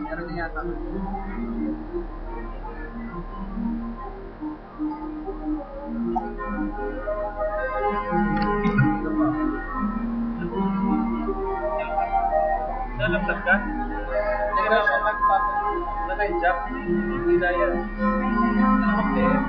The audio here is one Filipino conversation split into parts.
Meron na yata. Nalaglag ka? Nahirapan magpapag. Wala tayong job. Hindi daya. Nakapagpapit.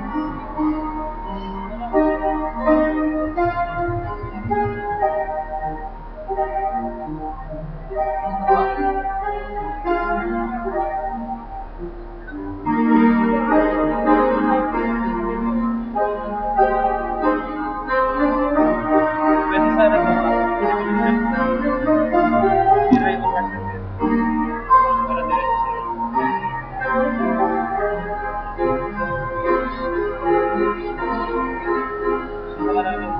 Pwede sana ito. Try mo kasi. Para diretso. Wala namin.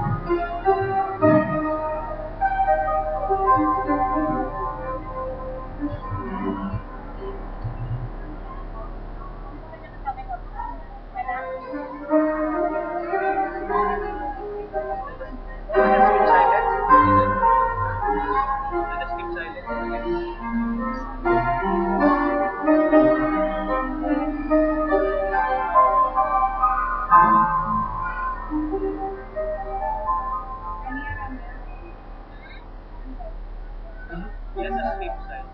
Yes, a skip side.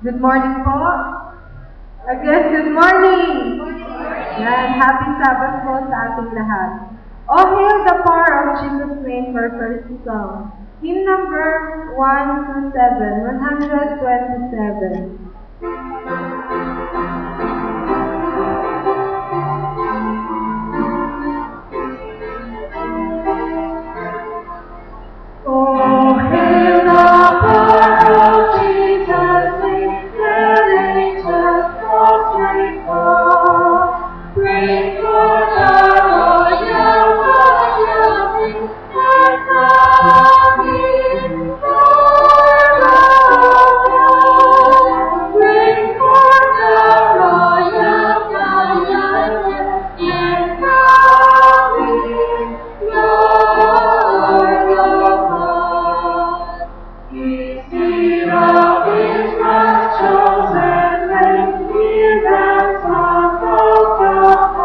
Good morning po. Again, good morning. Yan, happy Sabbath po sa ating lahat. Oh, hail the power of Jesus' name for first song. Hymn number 127. Oh, hail the power of Jesus' name, let angels prostrate fall. Bring forth the royal King, and coming Lord of all. Bring forth the royal Lion, and coming Lord of all. He seed of Israel's chosen, and near that Son of God.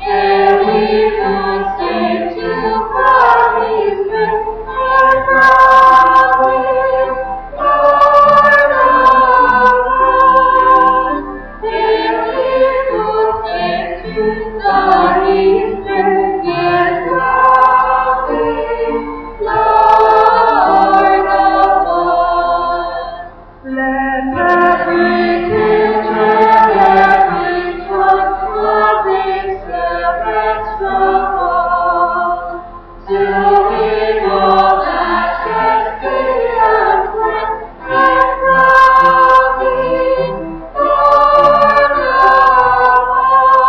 And we must sing to God His name, and crown Him Lord of all. And we must sing to God His name, and crown Him Lord of all. Let every children, every tongue praise servants from all. To Him all majesty and strength, and crown Him Lord of all.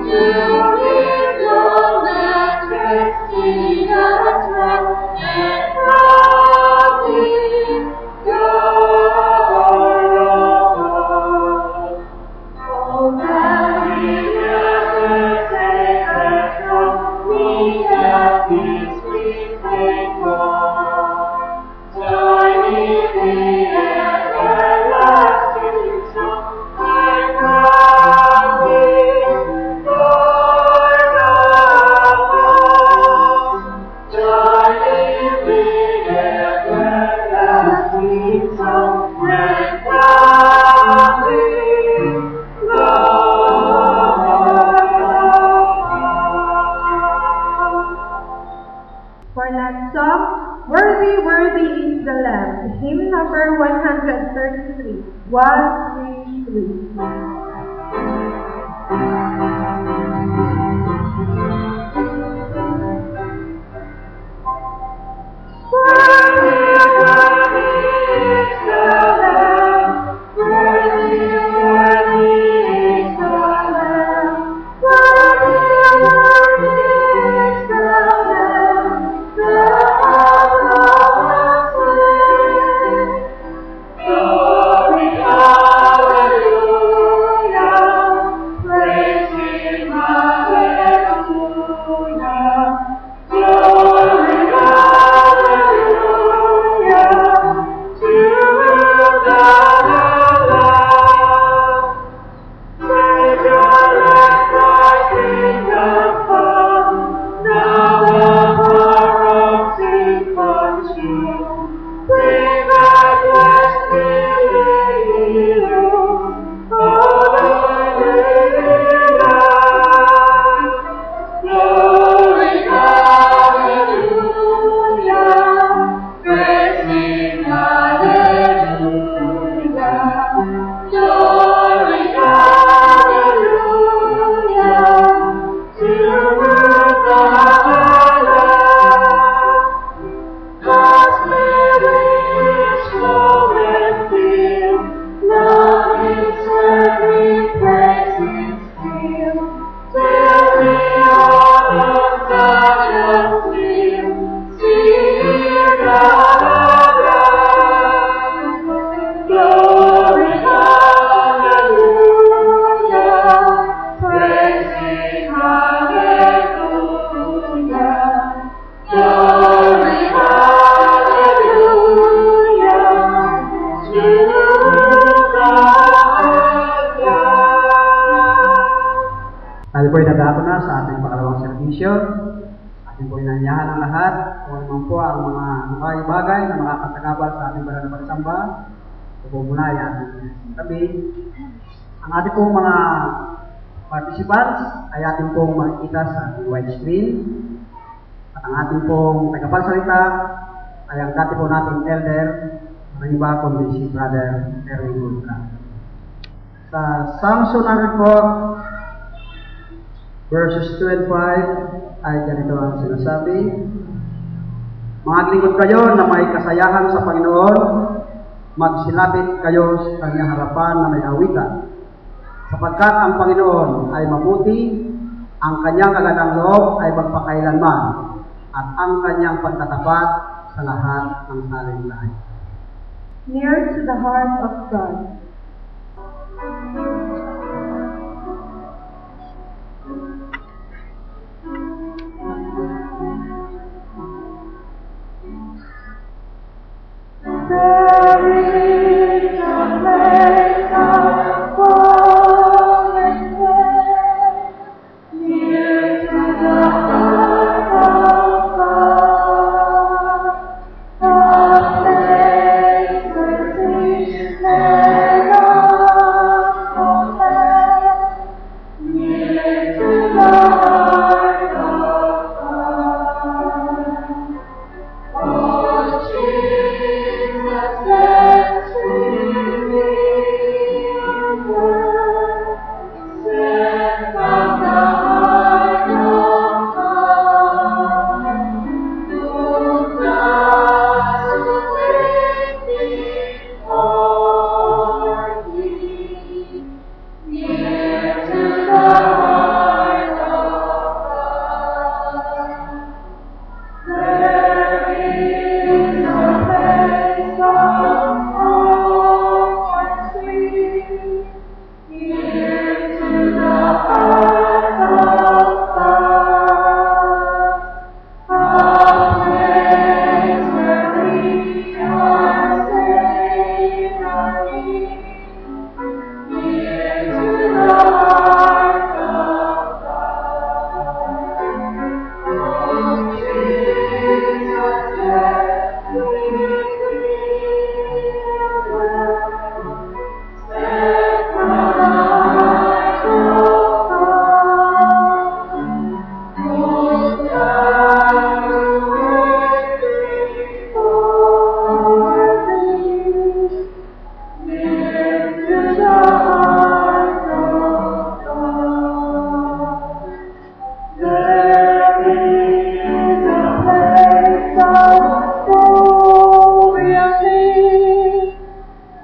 To Him all majesty and strength, and crown Him Lord of all. Oh, happy yesterday and come, we have peace we pray for. Join in the everlasting song, and crown Him Lord of all. Join in the everlasting song, and crown Him Lord of all. For that song, Worthy, Worthy is the Lamb, hymn number 133. 1, 2, 3. Tayo po'y nagako na sa ating pakalawang serbisyo. Ating po'y nanyahan ang lahat kung naman po ang mga bagay na makakatagabal sa ating banal na pagsamba. Pupunay ating tabi. Ang ating pong mga participants ay ating pong makikita sa ating white screen. At ang ating pong tagapagsalita ay ang dati po nating elder ng iba kundi si Brother Erwin Gulka. Sa Psalms 100 po, verses 2 and 5 ay ganito ang sinasabi. Maglingkod kayo na may kasayahan sa Panginoon, magsilapit kayo sa kanyang harapan na may awitan. Sapagkat ang Panginoon ay mabuti, ang kanyang kagandang loob ay magpakailanman, at ang kanyang pagtatapat sa lahat ng talinglahi. Near to the heart of God. There is a place of holiness near to the heart of God, a place where sin and unforgiveness, near to the heart of God. Oh, Jesus, let's remember, set from the heart of God, who does away before thee, near to the heart of God. There is a place of hope and sweet, near to the heart of God, a place where we are safe and free, near to the heart of God. Oh, Jesus, let me set from the heart of God, who died before thee, near to the heart of God. There is a place of holiness,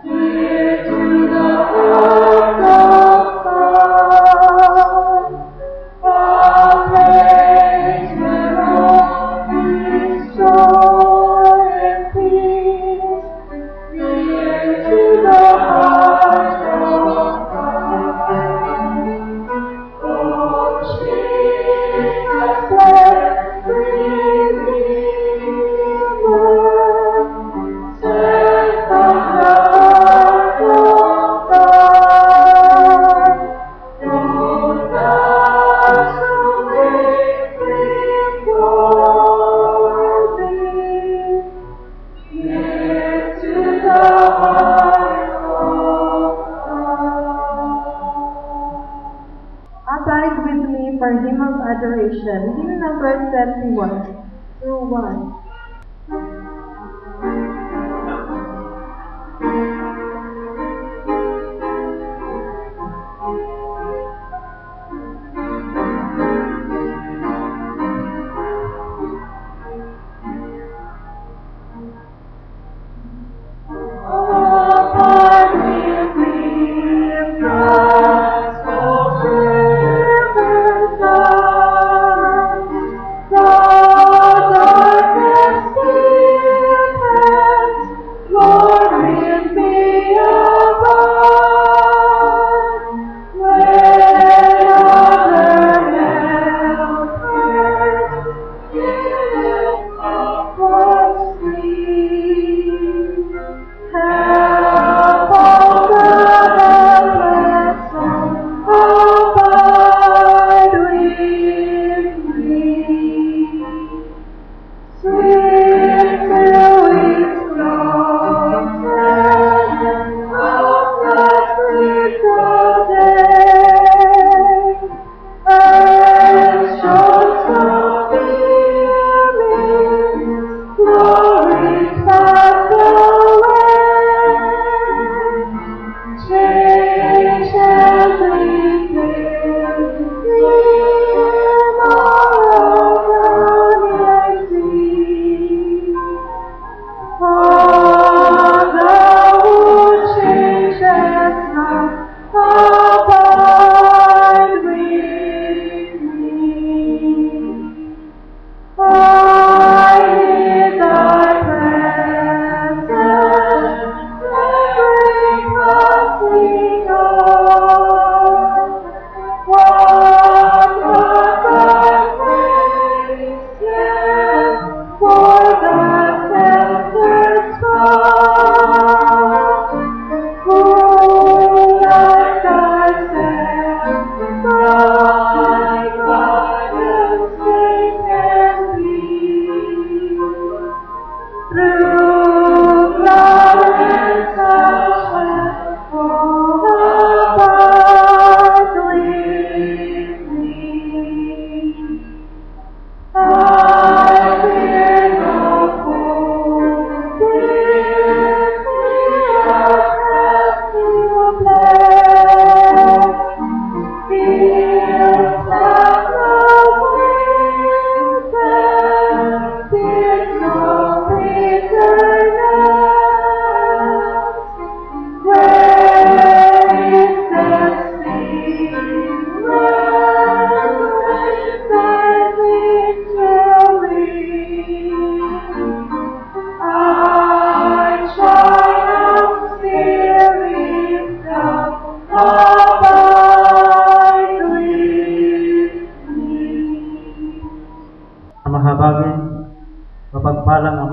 near to the heart of God, a place where all is joy and peace, near to the heart of God. Oh, Jesus, let me remember, set from the heart of God, who does away before thee, near to the heart of God. Abide with me for hymn of adoration, hymn number 21 through 1. Abide with me in God's forever done. The darkness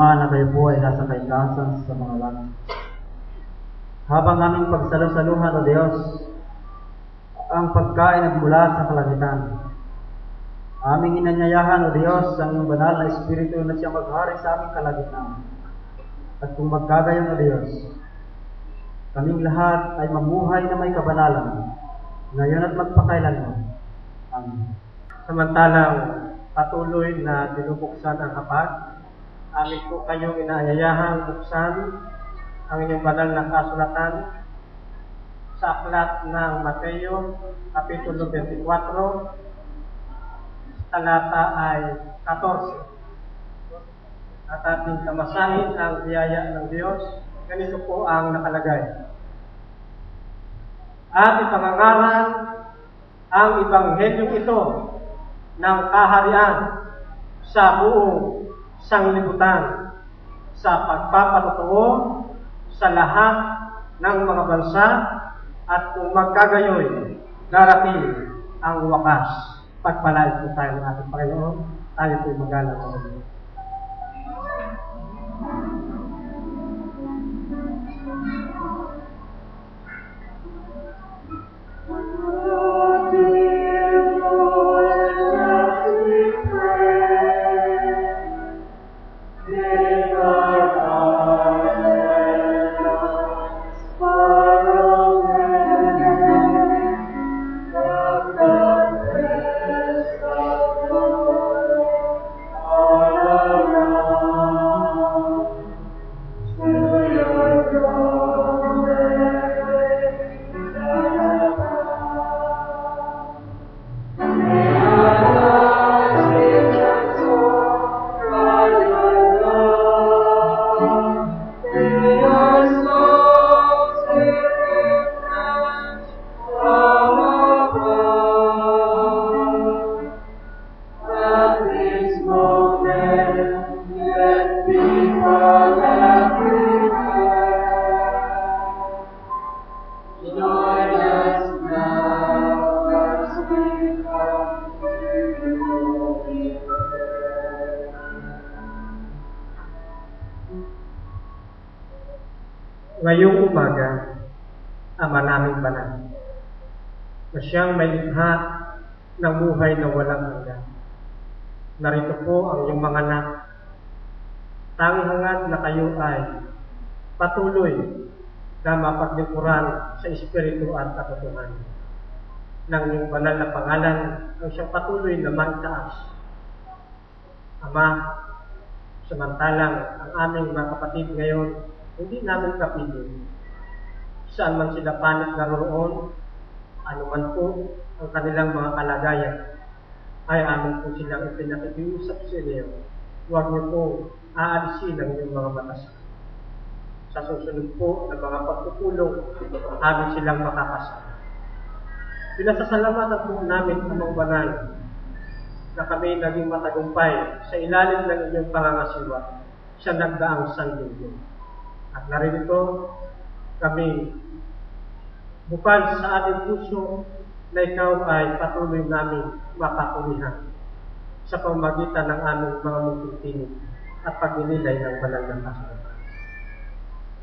Ama, na kayo po ay nasa kaitasan sa mga langit. Habang aming pagsalusaluhan, O Diyos, ang pagkain at mula sa kalangitan, aming inanyayahan, O Diyos, ang iyong banal na Espiritu na siya maghari sa aming kalagitnaan. At kung magkagayon, O Diyos, kaming lahat ay mamuhay na may kabanalan, ngayon at magpakailanman. Amen. Samantalang patuloy na binubuksan ang hapag, amin po kayong inaayayahang buksan ang inyong banal na kasulatan sa aklat ng Mateo, Kapitulo 24, talata ay 14. At ating tamasahin ang biyaya ng Diyos. Ganito po ang nakalagay. At ipangangaral ang Ebanghelyo ito ng kaharian sa buong sanglibutan sa pagpapatutuo sa lahat ng mga bansa, at kung magkagayoy, darating ang wakas. Pagpalain po tayo ng ating Panginoon, tayo po'y magalang ng Diyos. Ngayong umaga, Ama naming banal, na siyang may likha ng buhay na walang hanggan. Narito po ang iyong mga anak. Tanging hangad na kayo ay patuloy na mapaglikuran sa Espiritu at katotohanan. Nang iyong banal na pangalan ang siyang patuloy na magtaas. Ama, samantalang ang aming mga kapatid ngayon, hindi namin kapili saan man sila panig naroon, anuman po ang kanilang mga kalagayan, ay amin po silang ipinakikiusap sa inyo. Huwag niyo po aalisin ang inyong mga batasan. Sa susunod po ng mga pagpupulong, amin silang makakasama. Pinasasalamatan po namin Amang Banal na kami naging matagumpay sa ilalim ng inyong pangangasiwa sa nagdaang sanlinggo. At narito kami bukal sa ating puso na ikaw ay patuloy namin mapapurihan sa pamamagitan ng aming mga mututinig at pagninilay ng banal na kasulatan.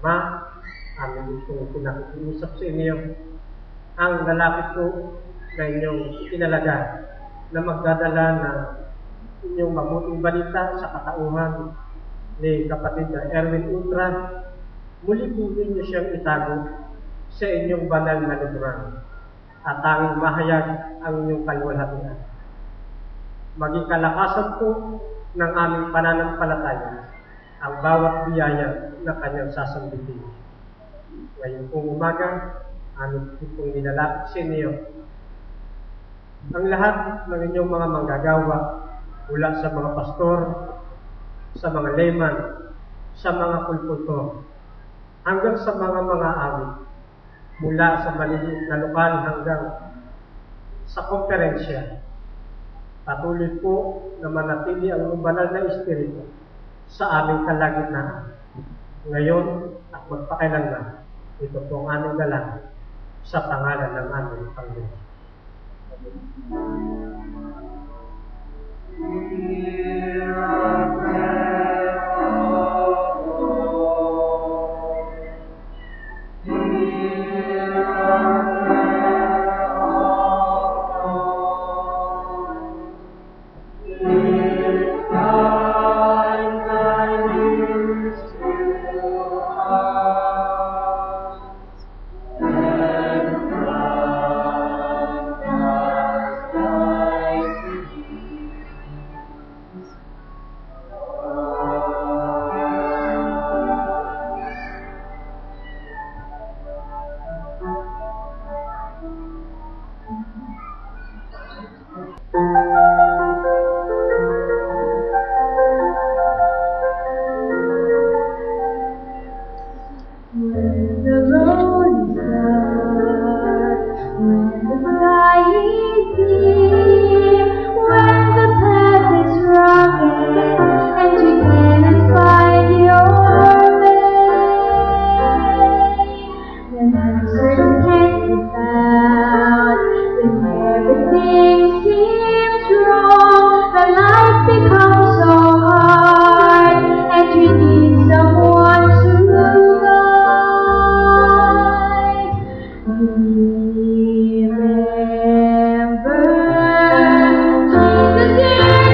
Ma, amin itong pinakikiusap sa inyo ang lalapit ko na inyong itinalaga na magdadala ng inyong mabuting balita sa katauhan ni kapatid na Erwin Ultra. Muli po ninyo siyang itago sa inyong banal na libro at tanging mahayag ang inyong kaluwalhatian. Maging kalakasan po ng aming pananampalataya ang bawat biyaya na kanyang sasambitin. Ngayon pong umaga, amin pong nilalapit sa inyo ang lahat ng inyong mga manggagawa mula sa mga pastor, sa mga layman, sa mga pulpultor, hanggang sa mga awit, mula sa maliliit na lokal hanggang sa komperensya. Patuloy po na manatili ang banal na Espiritu sa aming kalagitnaan, ngayon at magpakailanman. Ito po ang aming dalangin sa pangalan ng aming Panginoon. Hear our prayer, When the road is dark, when the sky is dim, when the path is rugged and you cannot find your way, when answers can't be found, when everything seems wrong, when life becomes so hard and you need someone to remember, Jesus is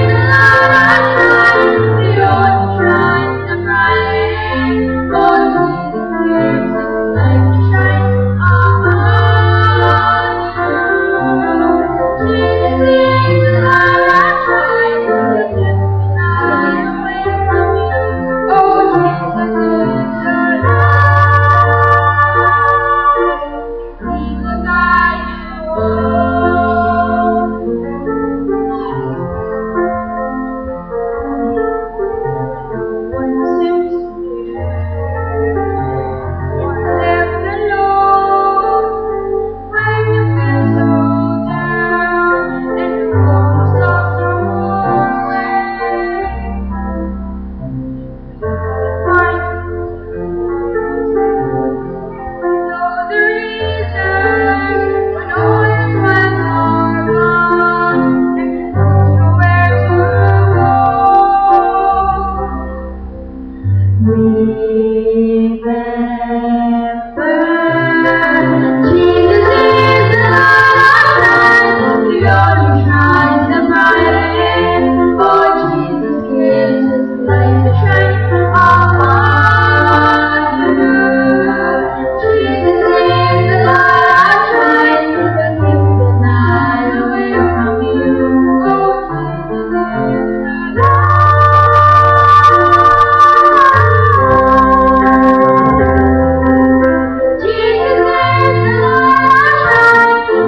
the light of life, the only shine the brightest. Oh, Jesus is like the shine upon you. Jesus is the light of life, the night away from you. Oh, Jesus is the light. He will guide you home. One seems to care, one left alone. When you feel so down and you almost lost your way, know the reason when all your plans are gone and you don't know where to go. Remember, Jesus is the light, the only shines the brightest. Oh, Jesus gives us light to shine upon you. Jesus is the light shine that keeps the night away from you. Oh, Jesus is the light. Jesus is the light,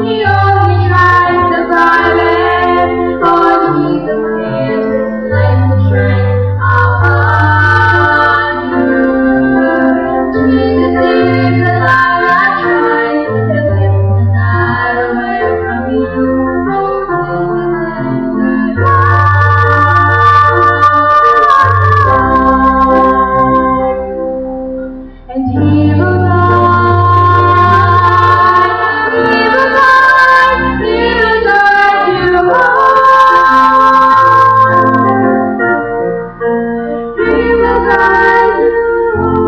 He only shines the brightest. Oh, Jesus gives us light to shine upon you. Jesus is the light shine that keeps the night away from you. Oh, Jesus is the light. And He will guide, He will guide, He will guide you home. He will guide you home.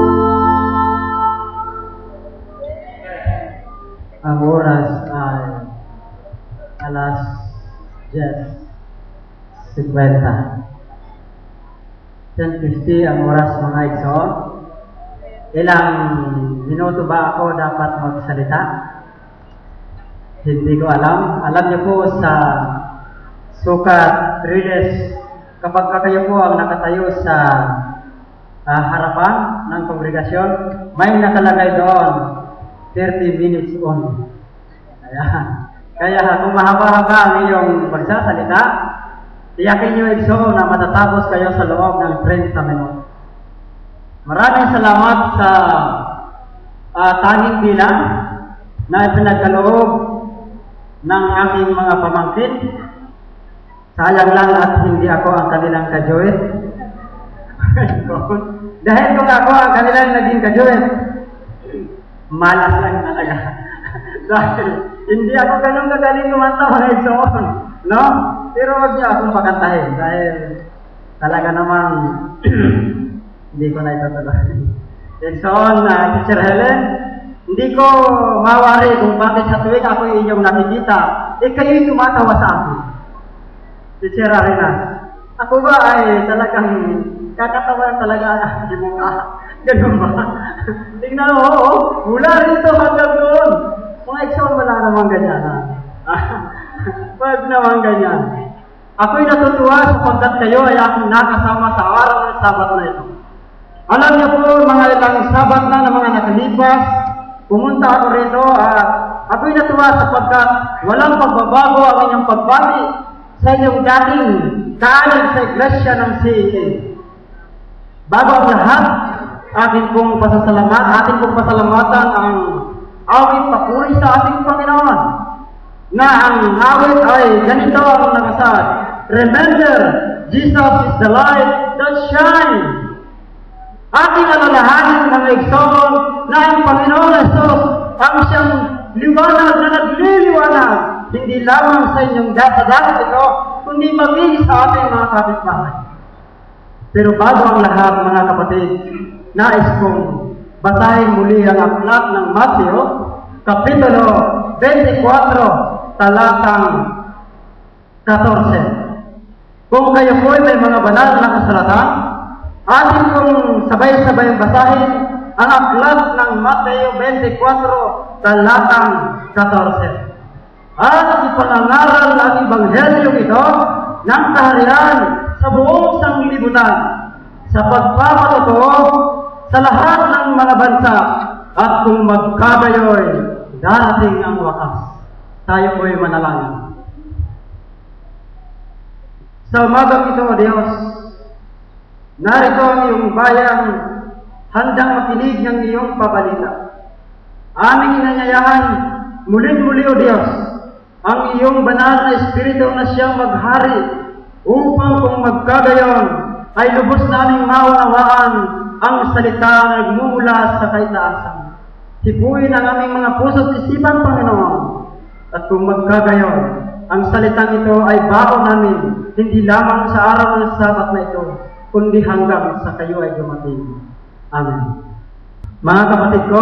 Ang oras ay alas 10:50. 10:50 ang oras, mga igso. Ilang minuto ba ako dapat magsalita? Hindi ko alam. Alam niyo po sa sukat Riles, kapag kayo po ang nakatayo sa harapan ng kongregasyon, may nakalagay doon 30 minutes only. Kaya kung mahaba-haba ang iyong pagsasalita, tiyakin niyo igso na matatapos kayo sa loob ng 30 minuto. Maraming salamat sa tanging bilang na ipinagkaloob ng aking mga pamangkin. Sayang lang at hindi ako ang kanilang kajoet. Dahil kung ako ang kanilang naging kajoet, malas lang talaga. Dahil hindi ako ganun kagaling kumanta, mga igsoon, no? Pero wag niyo akong pakantahin dahil talaga namang hindi ko na itutuloy. Igsoon, Teacher Helen, hindi ko mawari kung bakit sa tuwing ako inyong nakikita, kayo'y tumatawa sa akin. Teacher Arena, ako ba ay talagang kakatawa talaga ang aking mukha? Ganun ba? Tingnan mo, mula rito hanggang doon. Mga igsoon, wala namang ganyan. Wag naman ganyan. Ako'y natutuwa sapagkat kayo ay aking nakasama sa araw ng Sabat na ito. Alam niyo po, mga ilang Sabat na mga nakalipas, pumunta ako rito at Ako'y natuwa sapagkat walang pagbabago ang inyong pagbati sa inyong dating kaanib sa iglesia ng CEA. Bago ang lahat, atin pong pasasalamatan ang awit papuri sa ating Panginoon, na ang awit ay ganito ang nakasad: Remember, Jesus is the light that shines. Ating alalahanin ng example na ang Panginoon Jesus ang siyang liwanag na nagliliwanag, hindi lamang sa inyong dagat ito, kundi maging sa ating mga kapitbahay. Pero bago ang lahat, mga kapatid, nais kong basahin muli ang aklat ng Mateo, Kapitulo 24, talatang 14. Kung kayo po ay may mga banal na kasulatan, atin kong sabay-sabay basahin ang aklat ng Mateo 24, talatang 14. At ipangangaral ang Ebanghelyo ito ng kaharian sa buong sanglibutan, sa pagpapatotoo sa lahat ng mga bansa, at kung magkagayoy, darating ang wakas. Tayo po'y manalangin. Sa umagang ito, Diyos, narito ang iyong bayan, handang makinig ng iyong pabalita. Aming inanyayahan, muling-muli, O Diyos, ang iyong banal na Espiritu na siyang maghari, upang kung magkagayon, ay lubos naming maunawaan ang salita na nagmumula sa kaitaasan. Hipuin ang aming mga puso't isipan, Panginoon, at kung magkagayon, ang salitang ito ay bago namin, hindi lamang sa araw ng Sabat na ito, kundi hanggang sa kayo ay dumating. Amen. Mga kapatid ko,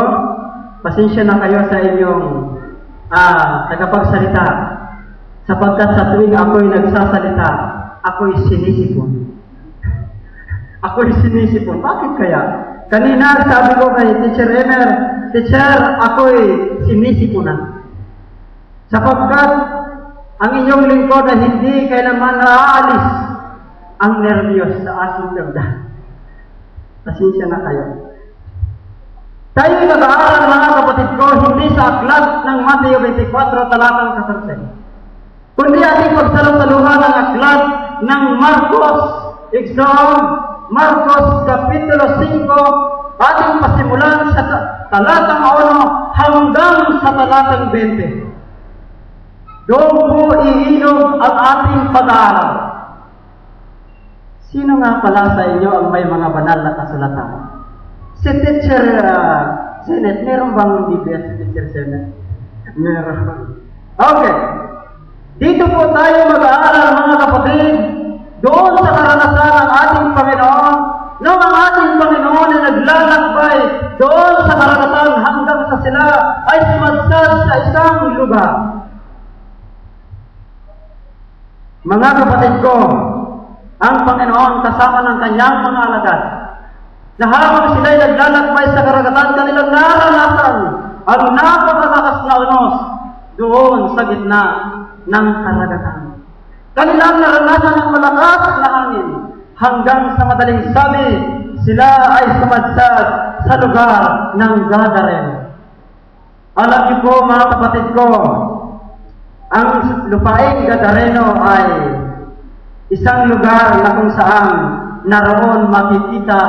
pasensya na kayo sa inyong tagapagsalita, sapagkat sa tuwing ako'y nagsasalita, ako'y sinisipon. Bakit kaya? Kanina sabi ko kay Teacher Emer, Teacher, ako'y sinisiponan. Sapagkat ang inyong lingkod na hindi kailanman naaalis ang nervyos sa aking damdamin. Pasensya na kayo. Tayo'y nag-aaral, mga kapatid ko, hindi sa aklat ng Mateo 24, talatang 14, kundi ating pagsalusaluhan ang aklat ng Marcos, Marcos Kapitulo 5, ating pasimulan sa talatang 1 hanggang sa talatang 20. Doon po iinog ang ating pag-aaral. Sino nga pala sa inyo ang may mga banal na kasulatan? Si Teacher Senet, meron bang Biblia si Teacher Senet? Meron. Okay. Dito po tayo mag-aaral, mga kapatid, doon sa karanasan ng ating Panginoon, nang ang ating Panginoon ay naglalakbay doon sa karanasan hanggang sa sila ay sumadsad sa isang lugar. Mga kapatid ko, ang Panginoon kasama ng kanyang mga alagad, na habang sila'y naglalakbay sa karagatan, kanilang naranasan ang napakalakas na unos doon sa gitna ng karagatan. Kanilang naranasan ang malakas na hangin, hanggang sa madaling sabi, sila ay sumadsad sa lugar ng Gadareno. Alam niyo po, mga kapatid ko, ang lupaing Gadareno ay isang lugar na kung saan naroon makikita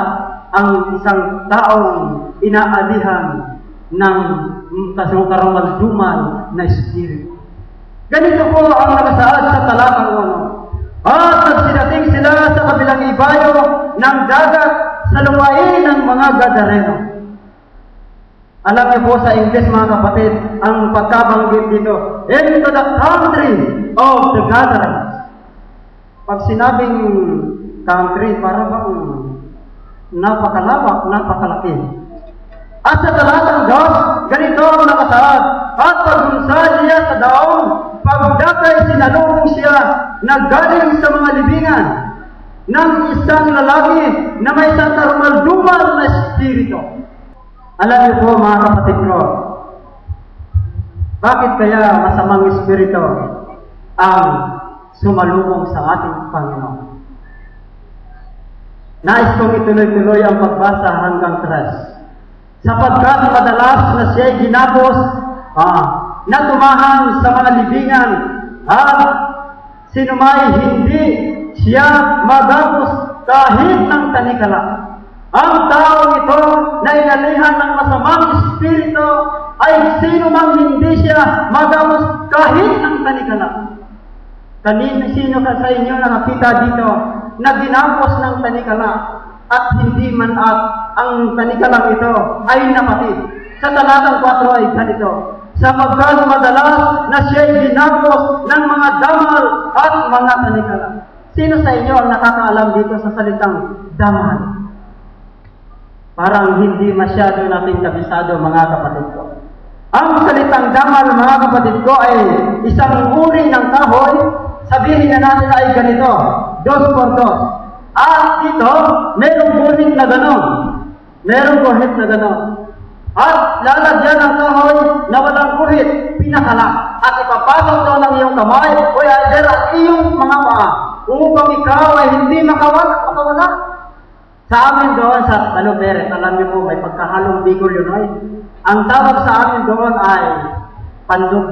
ang isang taong inaalihan ng karumal-dumal na espiritu. Ganito po ang nakasaad sa talatang 1. At nagsinating sila sa kabilang ibayo ng dagat sa lupain ng mga Gadareno. Alam niyo po sa English, mga kapatid, ang pagkabanggit dito, into the country of the Gadarenes. Pag sinabing country, para bang napakalawak, napakalaki. At sa talatang 2, ganito ang nakasaad. At paglunsad niya sa daong, pagdakay sinalubong siya na galing sa mga libingan ng isang lalaki na may isang karumal-dumal na espiritu. Alam niyo po, mga kapatid ko, bakit kaya masamang espiritu ang sumalubong sa ating Panginoon? Nais kong ituloy-tuloy ang pagbasa hanggang 3. Sapagkat madalas na siya'y ginapos na tumahan sa mga libingan at sinumay hindi siya magapos kahit ng tanikala. Ang taong ito na inalihan ng masamang espiritu ay sino mang hindi siya magapos kahit ng tanikala. Sino ka sa inyo nakakita dito na ginapos ng tanikala at hindi man at ang tanikalang ito ay napatid? Sa talatang 4 ay ganito, sapagkat madalas na siya'y ginapos ng mga damal at mga tanikala. Sino sa inyo ang nakakaalam dito sa salitang damal? Parang hindi masyado nating kabisado, mga kapatid ko. Ang salitang damal, mga kapatid ko, ay isang uri ng kahoy. Sabihin na natin ay ganito, 2x2. At dito, merong guhit na gano'n. Merong guhit na gano'n. At lalagyan ng kahoy na walang guhit, pinakala. At ipapasok daw ng iyong kamay o either ang iyong mga paa upang ikaw ay hindi makawala. Sa amin doon sa Taluberet, alam niyo po, may pagkahalong Bicol yun ay. Ang tawag sa amin doon ay pandog.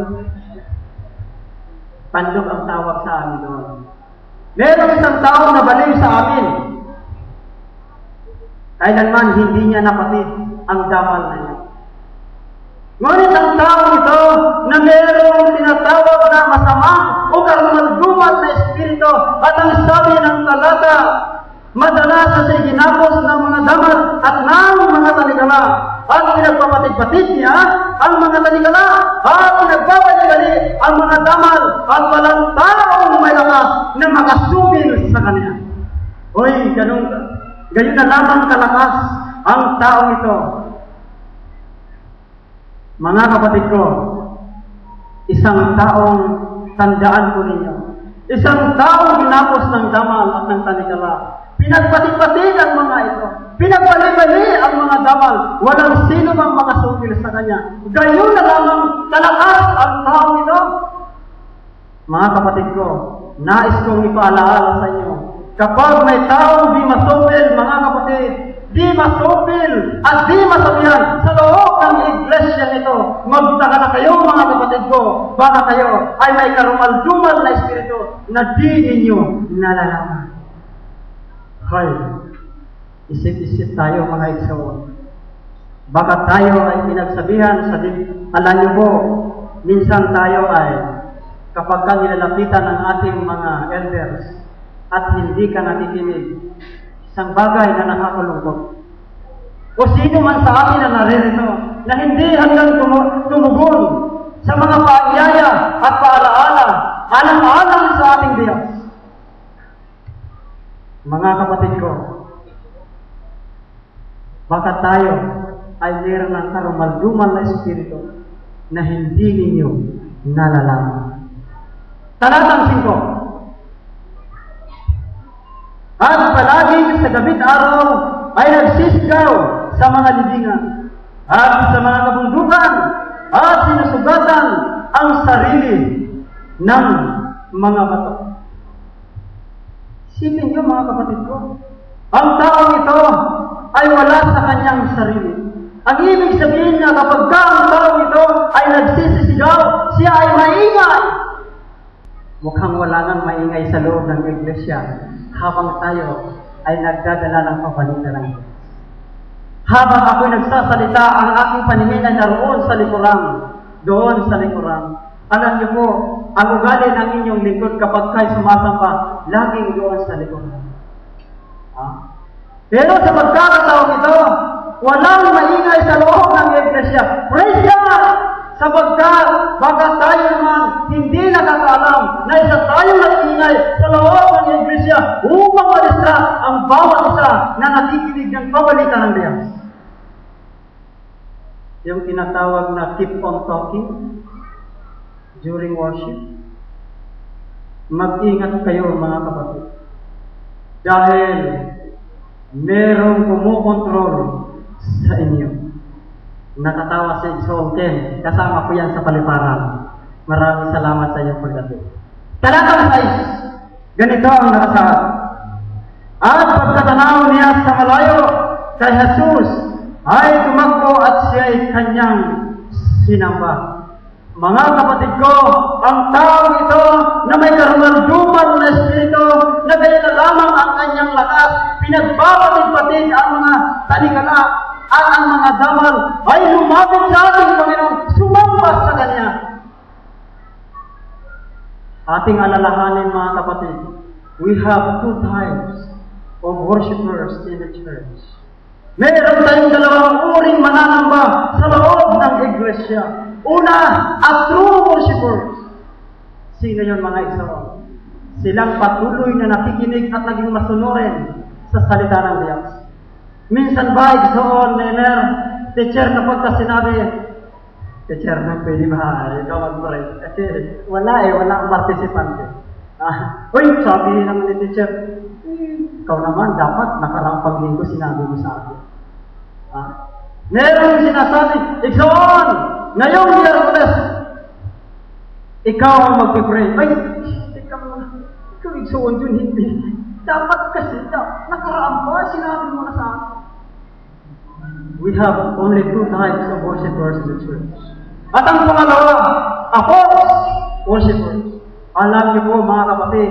Pandog ang tawag sa amin doon. Meron isang tao na baliw sa amin. Kailanman hindi niya napatid ang damal na niya. Ngunit ang tao ito na merong tinatawag na masama o karumalduman na espiritu at ang sabi ng talata, madalas na siya ginapos ng mga damal at ng mga tanikala at pinagpapatid-patid niya ang mga tanikala at pinagpapatigali ang mga damal at walang taong may lakas na makasubil sa kanya. Hoy, ganun na lamang kalakas ang taong ito. Mga kapatid ko, isang taong tandaan ko ninyo, isang taong ginapos ng damal at ng tanikala, pinagpatid-patid ang mga ito, pinagpalibali ang mga damal, walang sino mang makasukil sa kanya. Gayon na lamang kalakas ang taong ito. Mga kapatid ko, nais kong ipaalaala sa inyo, kapag may taong di masupil, mga kapatid, di masupil at di masabihan sa loob ng iglesia nito, magtaka na kayo, mga kapatid ko, baka kayo ay may karumalduman na espiritu na di ninyo nalalaman. Hay, isip-isip tayo, mga igsoon. Baka tayo ay pinagsabihan sa alam niyo po, minsan tayo ay kapag ka nilalapitan ng ating mga elders at hindi ka nakikinig, isang bagay na nakakalungkot. O sino man sa atin na naririto na hindi hanggang tumugon sa mga paanyaya at paalaala, alang-alang sa ating Diyos. Mga kapatid ko, baka tayo ay meron ng karumalduman na espiritu na hindi ninyo nalalaman. Talatang 5. At palagi sa gabit araw ay nagsisigaw sa mga libingan at sa mga kabundukan at sinusugatan ang sarili ng mga bato. Isipin niyo, mga kapatid ko, ang taong ito ay wala sa kanyang sarili. Ang ibig sabihin niya, kapag ang taong ito ay nagsisisigaw, siya ay maingay. Mukhang wala nang maingay sa loob ng iglesia habang tayo ay nagdadala ng pabalita ng Diyos. Habang ako'y nagsasalita, ang aking paningin ay naroon sa likuran, doon sa likuran. Alam niyo po, ang ugali ng inyong lingkod kapag kayo sumasamba, laging doon sa likuran. Pero sa pagkakataong ito, walang maingay sa loob ng iglesia. Praise God! Sapagkat baka tayo naman hindi nakakaalam na isa tayong nag-ingay sa loob ng iglesia upang malisa ang bawat isa na nakikinig ng pabalita ng Diyos. Yung tinatawag na keep on talking during worship. Mag-ingat kayo, mga kapatid. Dahil merong kumukontrol sa inyo. Nakatawa si Exol Ken. Kasama ko yan sa paliparan. Maraming salamat sa iyong pagdating. Talatang 6. Ganito ang nakasaad. At pagkatanaw niya sa malayo kay Jesus, ay tumakbo at siya ay kanyang sinamba. Mga kapatid ko, ang taong ito na may karumalduman na espiritu, na gaya na lamang ang kanyang lakas, pinagbabatid-batid ang mga talikala at ang mga damal, ay lumapit sa ating Panginoon, sumampas sa Kanya. Ating alalahanin mga kapatid, we have two types of worshipers in the church. Meron tayong dalawang uring mananamba sa loob ng iglesia. Una, a true worshipers. Sino yun mga Israel? Silang patuloy na nakikinig at naging masunurin sa salita ng Diyos. Minsan ba, Igsoon, Nener, teacher, kapag ka sinabi, teacher, pwede ba ikaw mag-pray? Kasi wala ang participante. Uy, sabi naman ni teacher, ikaw naman, dapat nakaraang paglinggo sinabi mo sa akin. Meron sinasabi, Igsoon, ngayong Miyerkules, ikaw ang mag-pray. Ay, ikaw Igsoon yun, hindi. Dapat kasi, nakaraan ba, sinabi mo na sa akin. We have only two types of worshipers in the church. At ang pangalawa, a false worshipers. Alam niyo po mga kapatid,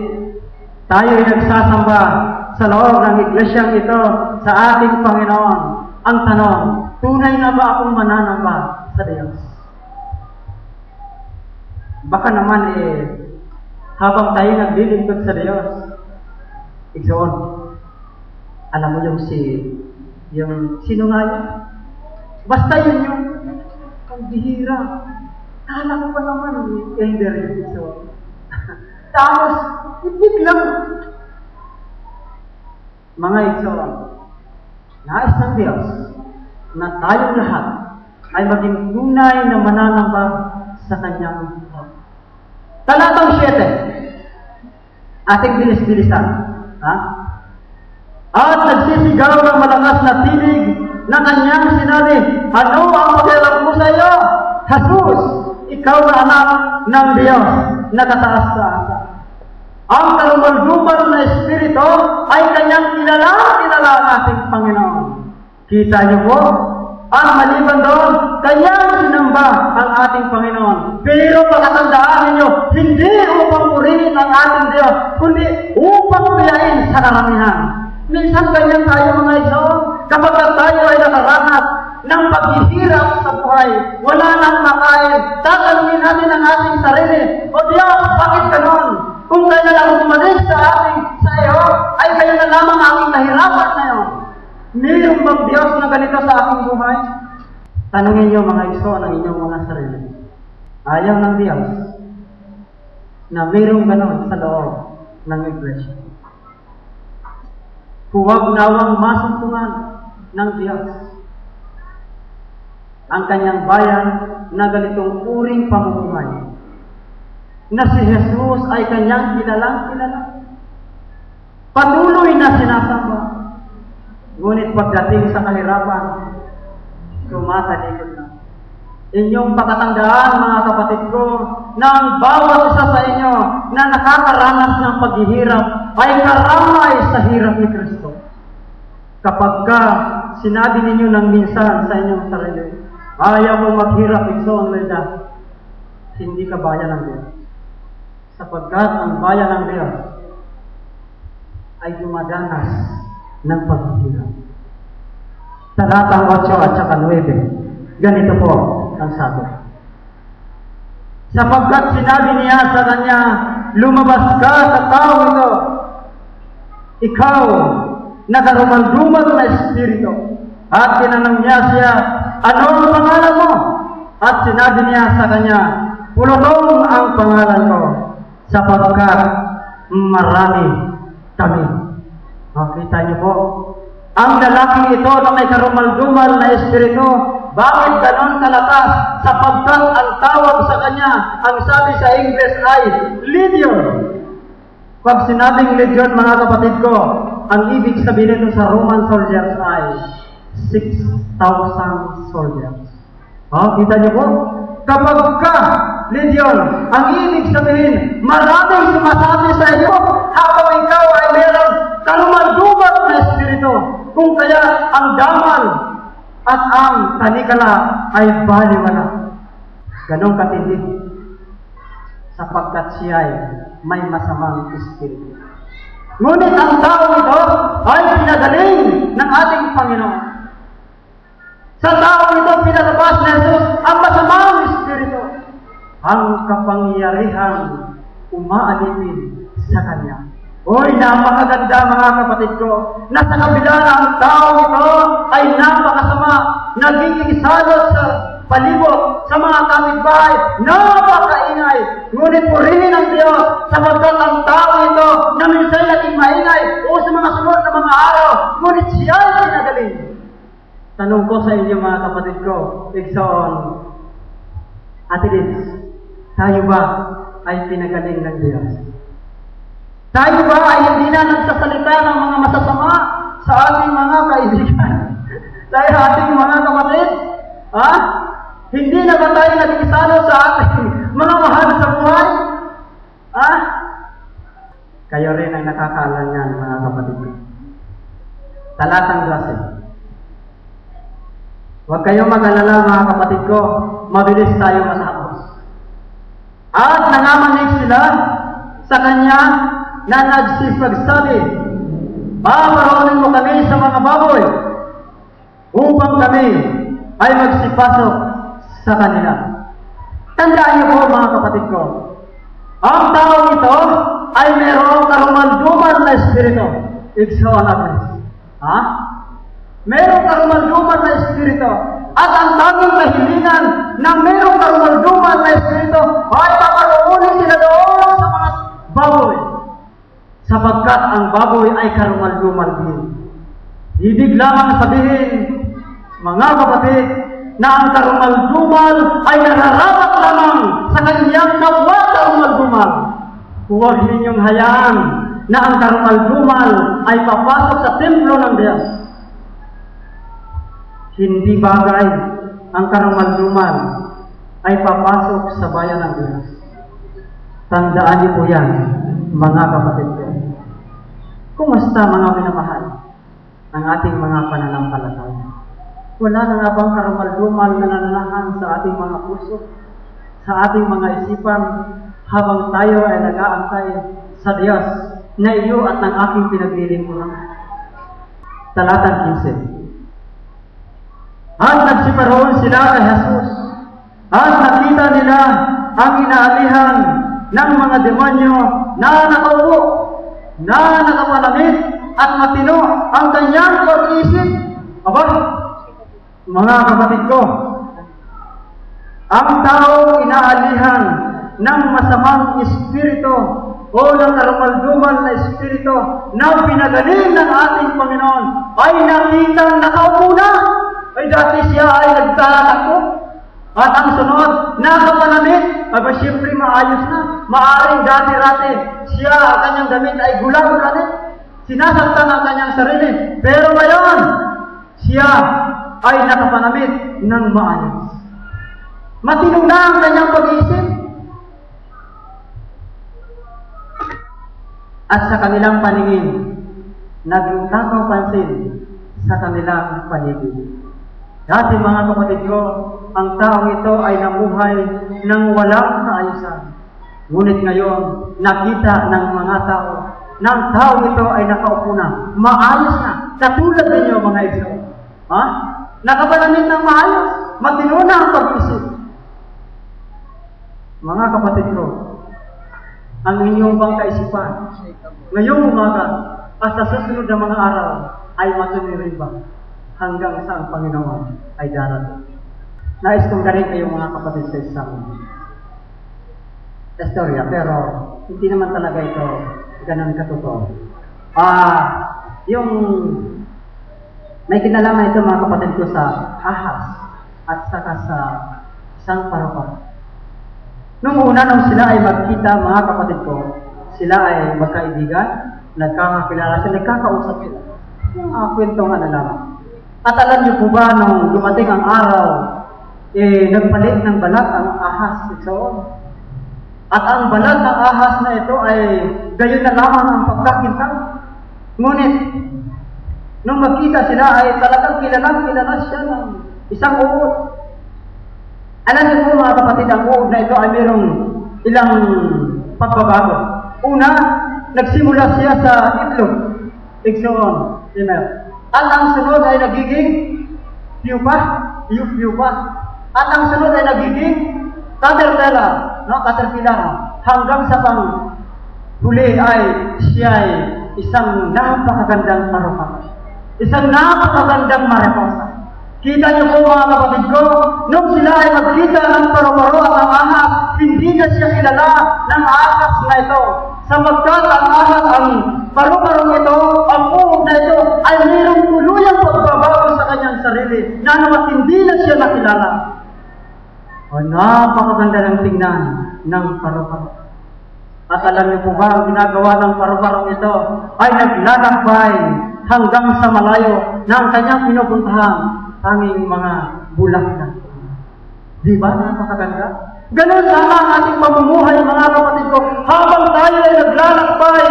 tayo ay nagsasamba sa loob ng iglesyang ito sa ating Panginoon. Ang tanong, tunay na ba akong mananamba sa Diyos? Baka naman habang tayo naglilingkod sa Diyos, Igsoon, alam mo yung sino nga yun? Basta yun yung ang bihira. Kala ko pa naman elder yung Igsoon. Tapos, biglang mga Igsoon, nais ng Diyos na tayong lahat ay maging tunay na mananamba sa Kanyang Talatang 7. Ating bilis-bilisan. At nagsisigaw ng malakas na tinig na Kanyang sinabi, ano ang pakialam mo sa iyo? Jesus, ikaw na anak ng Diyos na kataas-taasa. Ang kalumal-dumal na espiritu ay Kanyang kilala ang ating Panginoon. Kita niyo po, ang maliban doon, Kanyang sinamba ang ating Panginoon. Pero pagkatandaan ninyo, hindi upang purihin ang ating Diyos, kundi upang piyain sa karamihan. Minsan ganyan tayo mga Igsoon, kapag tayo ay nakaranas ng paghihirap sa buhay, wala nang makain, tatanungin natin ang ating sarili, o Diyos, bakit ganon? Kung kaya lang bumalik sa iyo, ay kaya na lamang aking nahirapan na yun. Mayroong bang Diyos na ganito sa aking buhay? Tanungin niyo mga Igsoon ang inyong mga sarili. Ayaw ng Diyos na mayroong ganon sa loob ng iglesia. Huwag nawang masumpungan ng Diyos ang Kanyang bayan na ganitong uring pamumuhay. Na si Jesus ay Kanyang kilala. Patuloy na sinasamba. Ngunit pagdating sa kahirapan, tumatalikod na. Inyong pakatandaan, mga kapatid ko, na ang bawat isa sa inyo na nakakaranas ng paghihirap ay karamay sa hirap ni Kristo. Kapag sinabi ninyo ng minsan sa inyong sarili, ayaw mo maghirap, Igsoon, Melda, hindi ka bayan ng Diyos. Sapagkat ang bayan ng Diyos ay dumadanas ng paghihirap. Talatang 8 at saka 9. Ganito po ang sabi. Sapagkat sinabi niya sa kanya, lumabas ka sa tao ito. Ikaw, nakarumal-dumal na espiritu. At tinanong niya siya, ano ang pangalan mo? At sinabi niya sa kanya, Pulotong ang pangalan ko, sapagkat marami kami. Makita niyo po, ang lalaking ito na may karumal-dumal na espiritu, bakit ganon kalakas? Sapagkat ang tawag sa kanya, ang sabi sa English ay Legion. Pag sinabing Legion, mga kapatid ko, ang ibig sabihin nito sa Roman soldiers ay 6,000 soldiers. Kita niyo po? Kapag Legion, ang ibig sabihin, maraming sumasabi sa iyo habang ikaw ay meron karumal-dumal na espiritu. Kung kaya ang damal at ang tanikala ay baliwala. ganong katindi, sapagkat siya ay may masamang espiritu. Ngunit ang tao ito ay pinagaling ng ating Panginoon. Sa tao ito pinalabas na Jesus ang masamang espiritu, ang kapangyarihan umaalipin sa Kanya. Hoy, napakaganda mga kapatid ko, na sa kabila ng tao ito ay napakasama, nagiging salot sa palibot, sa mga kapitbahay, napakaingay. Ngunit purihin ang Diyos, sapagkat ang tao ito na minsan naging maingay o sa mga sunod na mga araw, ngunit siya ay pinagaling. Tanong ko sa inyo mga kapatid ko, Exxon, Ate Liz, tayo ba ay pinagaling ng Diyos? Tayo ba ay hindi na nagsasalita ng mga masasama sa ating mga kaibigan? Sa ating mga kapatid? Ha? Hindi na ba tayo nagkisalo sa ating mga mahal sa buhay? Ha? Kayo rin ang nakakaalam yan, mga kapatid. Talatang 12. Huwag kayong mag-alala, mga kapatid ko. Mabilis tayo matapos. At nangamanig sila sa Kanya na nagsipagsabi, paparoonin mo kami sa mga baboy upang kami ay magsipasok sa kanila. Tandaan niyo po mga kapatid ko, ang tao ito ay mayroong karumalduman na espiritu. Exxon, ha? Mayroong karumalduman na espiritu. At ang tanging kahilingan ng mayroong karumalduman na espiritu ay paparoonin sila doon sa mga baboy. Sapagkat ang baboy ay karumal-dumal din. Ibig lamang sabihin, mga kapatid, na ang karumal-dumal ay nararapat lamang sa kanyang kapwa karumal-dumal. Huwag ninyong hayaan na ang karumal-dumal ay papasok sa templo ng Diyos. Hindi bagay ang karumal-dumal ay papasok sa bayan ng Diyos. Tandaan niyo po yan, mga kapatid ko. Kumusta mga minamahal ang ating mga pananampalataya? Wala na nga bang karumal-dumal na nananahan sa ating mga puso, sa ating mga isipan, habang tayo ay nag-aantay sa Diyos na iyo at ng aking pinaglilingkuran? Talatang 15. At nagsiparoon sila kay Jesus, at nakita nila ang inaalihan ng mga demonyo na nakaupo, na nakapalamit at matino ang kanyang pag-iisip. Aba, mga kapatid ko, ang tao inaalihan ng masamang espiritu o ng karumal-dumal na espiritu na pinagaling ng ating Panginoon ay nakitang nakaupo na. Ay dati siya ay nagtatakbo. At ang sunod, nakapanamit, aba siyempre maayos na. Maaring dati-rati, siya, ang kanyang damit ay gulang-gulanit. Sinasaktan ang kanyang sarili. Pero ngayon, siya ay nakapanamit ng maayos. Matino na ang kanyang pag-iisip. At sa kanilang paningin, naging takaw pansin sa kanilang paligid. Dati mga kapatid ko, ang taong ito ay namuhay ng walang kaayusan. Ngunit ngayon, nakita ng mga tao na ang taong ito ay nakaupo na, maayos na, katulad ninyo mga iso. Ha? Nakapanamit ng maayos, matino na ang pag-isip. Mga kapatid ko, ang inyong bang kaisipan, ngayong umaga, at sa susunod na mga araw, ay matuloy rin ba? Hanggang sa ang Panginoon ay darating. Nais kong galing kayo mga kapatid sa isang istorya, pero hindi naman talaga ito ganun katotoo. Yung may kinalaman ito mga kapatid ko sa ahas at saka sa isang parupa. Nung una, nung sila ay magkita mga kapatid ko, sila ay magkaibigan, nagkakakilala sila, nagkakausap sila. Yung kwentong lamang. At alam niyo po ba, nung dumating ang araw, nagpalit ng balat ang ahas ito. At ang balat ng ahas na ito ay gayon na lamang ang pagkakintang. Ngunit, nung magkita sila ay talagang kilala siya ng isang uod. Alam niyo po mga kapatid, ang uod na ito ay mayroong ilang pagbabago. Una, nagsimula siya sa itlog, igsoon, at ang sunod ay nagiging pupa. At ang sunod ay nagiging caterpillar, hanggang sa huli ay siya ay isang napakagandang paru-paro. Isang napakagandang mariposa. Kita niyo po mga kapatid ko, nung sila ay magkita ng paru-paro at ang ahas, hindi na siya kilala ng ahas na ito. Sapagkat ang ahas, ang paru-paro ito, ang uod na ito, ay mayroong tuluyang pagbabago sa kanyang sarili, na naman hindi na siya nakilala. O napakaganda ng tingnan ng paru-paro. At alam niyo po ba, ang ginagawa ng paru-paro ito ay naglalakbay hanggang sa malayo na ang kanyang pinupuntahan tanging mga bulaklak. Di ba? Napakaganda. Ganun sana ang ating pamumuhay, mga kapatid ko, habang tayo ay naglalakbay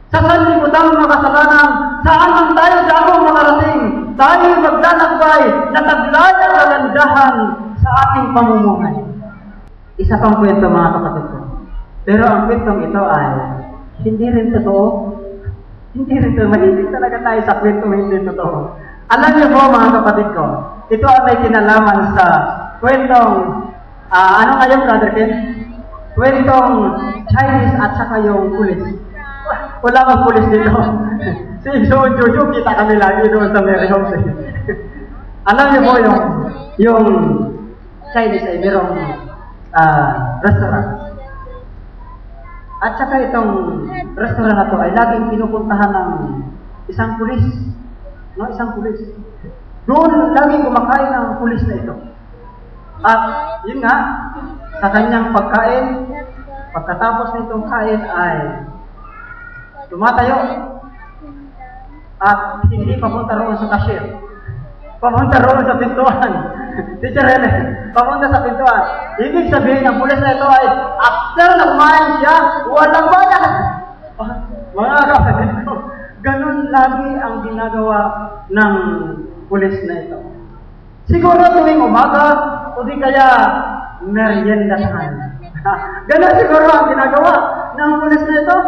sa sanlibutan ng kasalanan, saan man tayo dagong makarating, tayo maglalakbay na taglay at kagandahan sa ating pamumuhay. Isa pang kwento, mga kapatid ko. Pero ang kwentong ito ay hindi rin totoo. Hindi rin totoo. Mahilig talaga tayo sa kwentong hindi totoo. Alam niyo po mga kapatid ko, ito ay may kinalaman sa kwentong, ano ngayon, Brother Ken? Kwentong Chinese at saka yung pulis. Wala kang pulis dito. Si Jojo, kita kami lagi doon sa Mary Homes. Alam niyo po yung Chinese ay mayroong restaurant. At saka itong restaurant na to ay laging pinupuntahan ng isang pulis. Isang pulis. Doon laging kumakain ng pulis na ito. At yun nga, sa kanyang pagkain, pagkatapos nitong kain ay tumatayo. At hindi papunta roon sa cashier. Papunta roon sa pintuan. Teacher Helen, papunta sa pintuan. Ibig sabihin ng pulis na ito ay after na kumain siya, walang bayad. Mga kapatid ko, ganun lagi ang ginagawa ng pulis na ito. Siguro tuwing umaga, o di kaya meriendahan. Ganun siguro ang ginagawa ng pulis na ito.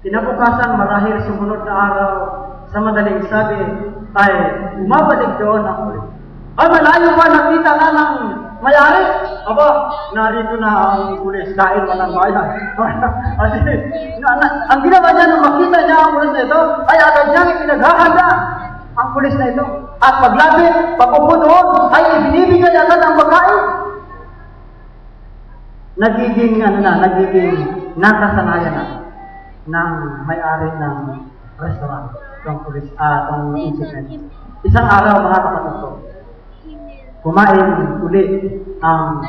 Kinabukasan, marahil sumunod na araw, sa madaling sabi, ay umabalik doon ang pulis. Ay, malayo pa, nakita na ng may-ari. Aba, narito na ang pulis, dahil walang bayan. Ang ginawa niya, nung makita niya ang pulis na ito, ay agad niyang pinaghahanda ang pulis na ito. At paglapit, papupo doon, ay ibinibigay agad ang pagkain. Nagiging nakasanayan na ng may-ari ng restaurant, itong pulis, itong incident. Isang araw, mga kapatid ko, kumain uli ang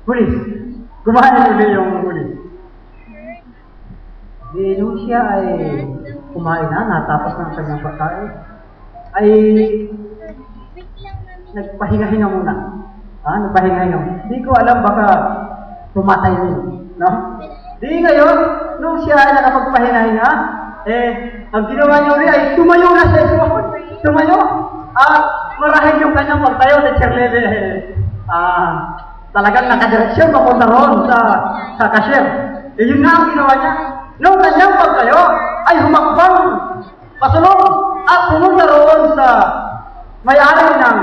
pulis. Kumain uli yung pulis. Nung siya ay kumain na, natapos ng kanyang pagkain, ay nagpahinga-hinga muna. Nagpahinga-hinga. Hindi ko alam, baka tumatay rin. No? Di ngayon, nung siya ay nakapagpahinga-hinga, ang ginawa niya rin ay tumayo na siya. Tumayo. Marahil yung kanyang pagtayo ni Cherleve, talagang nakadireksyon papunta roon sa cashier. Yun nga ang ginawa niya. Nung kanyang pagtayo, ay humakbang pasulong at pumunta roon sa may-ari ng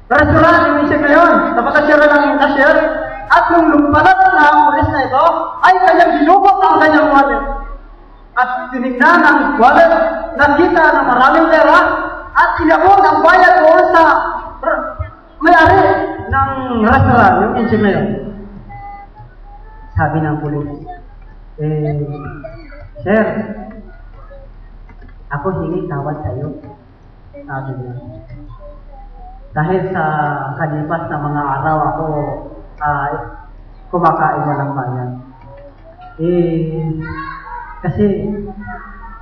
restaurant yung isip ngayon, sa cashier ng cashier. At nung lumpalat na ang pulis na ito, ay kanyang binubot ang kanyang wallet. At tinignan ang wallet, nakita na maraming pera, at inabot ang bayad doon sa may-ari ng restaurant, yung engineer. Sabi ng pulis, Sir, ako hingi tawad sa iyo. Sabi niya. Dahil sa kalipas na mga araw ako kumakain walang bayan. Kasi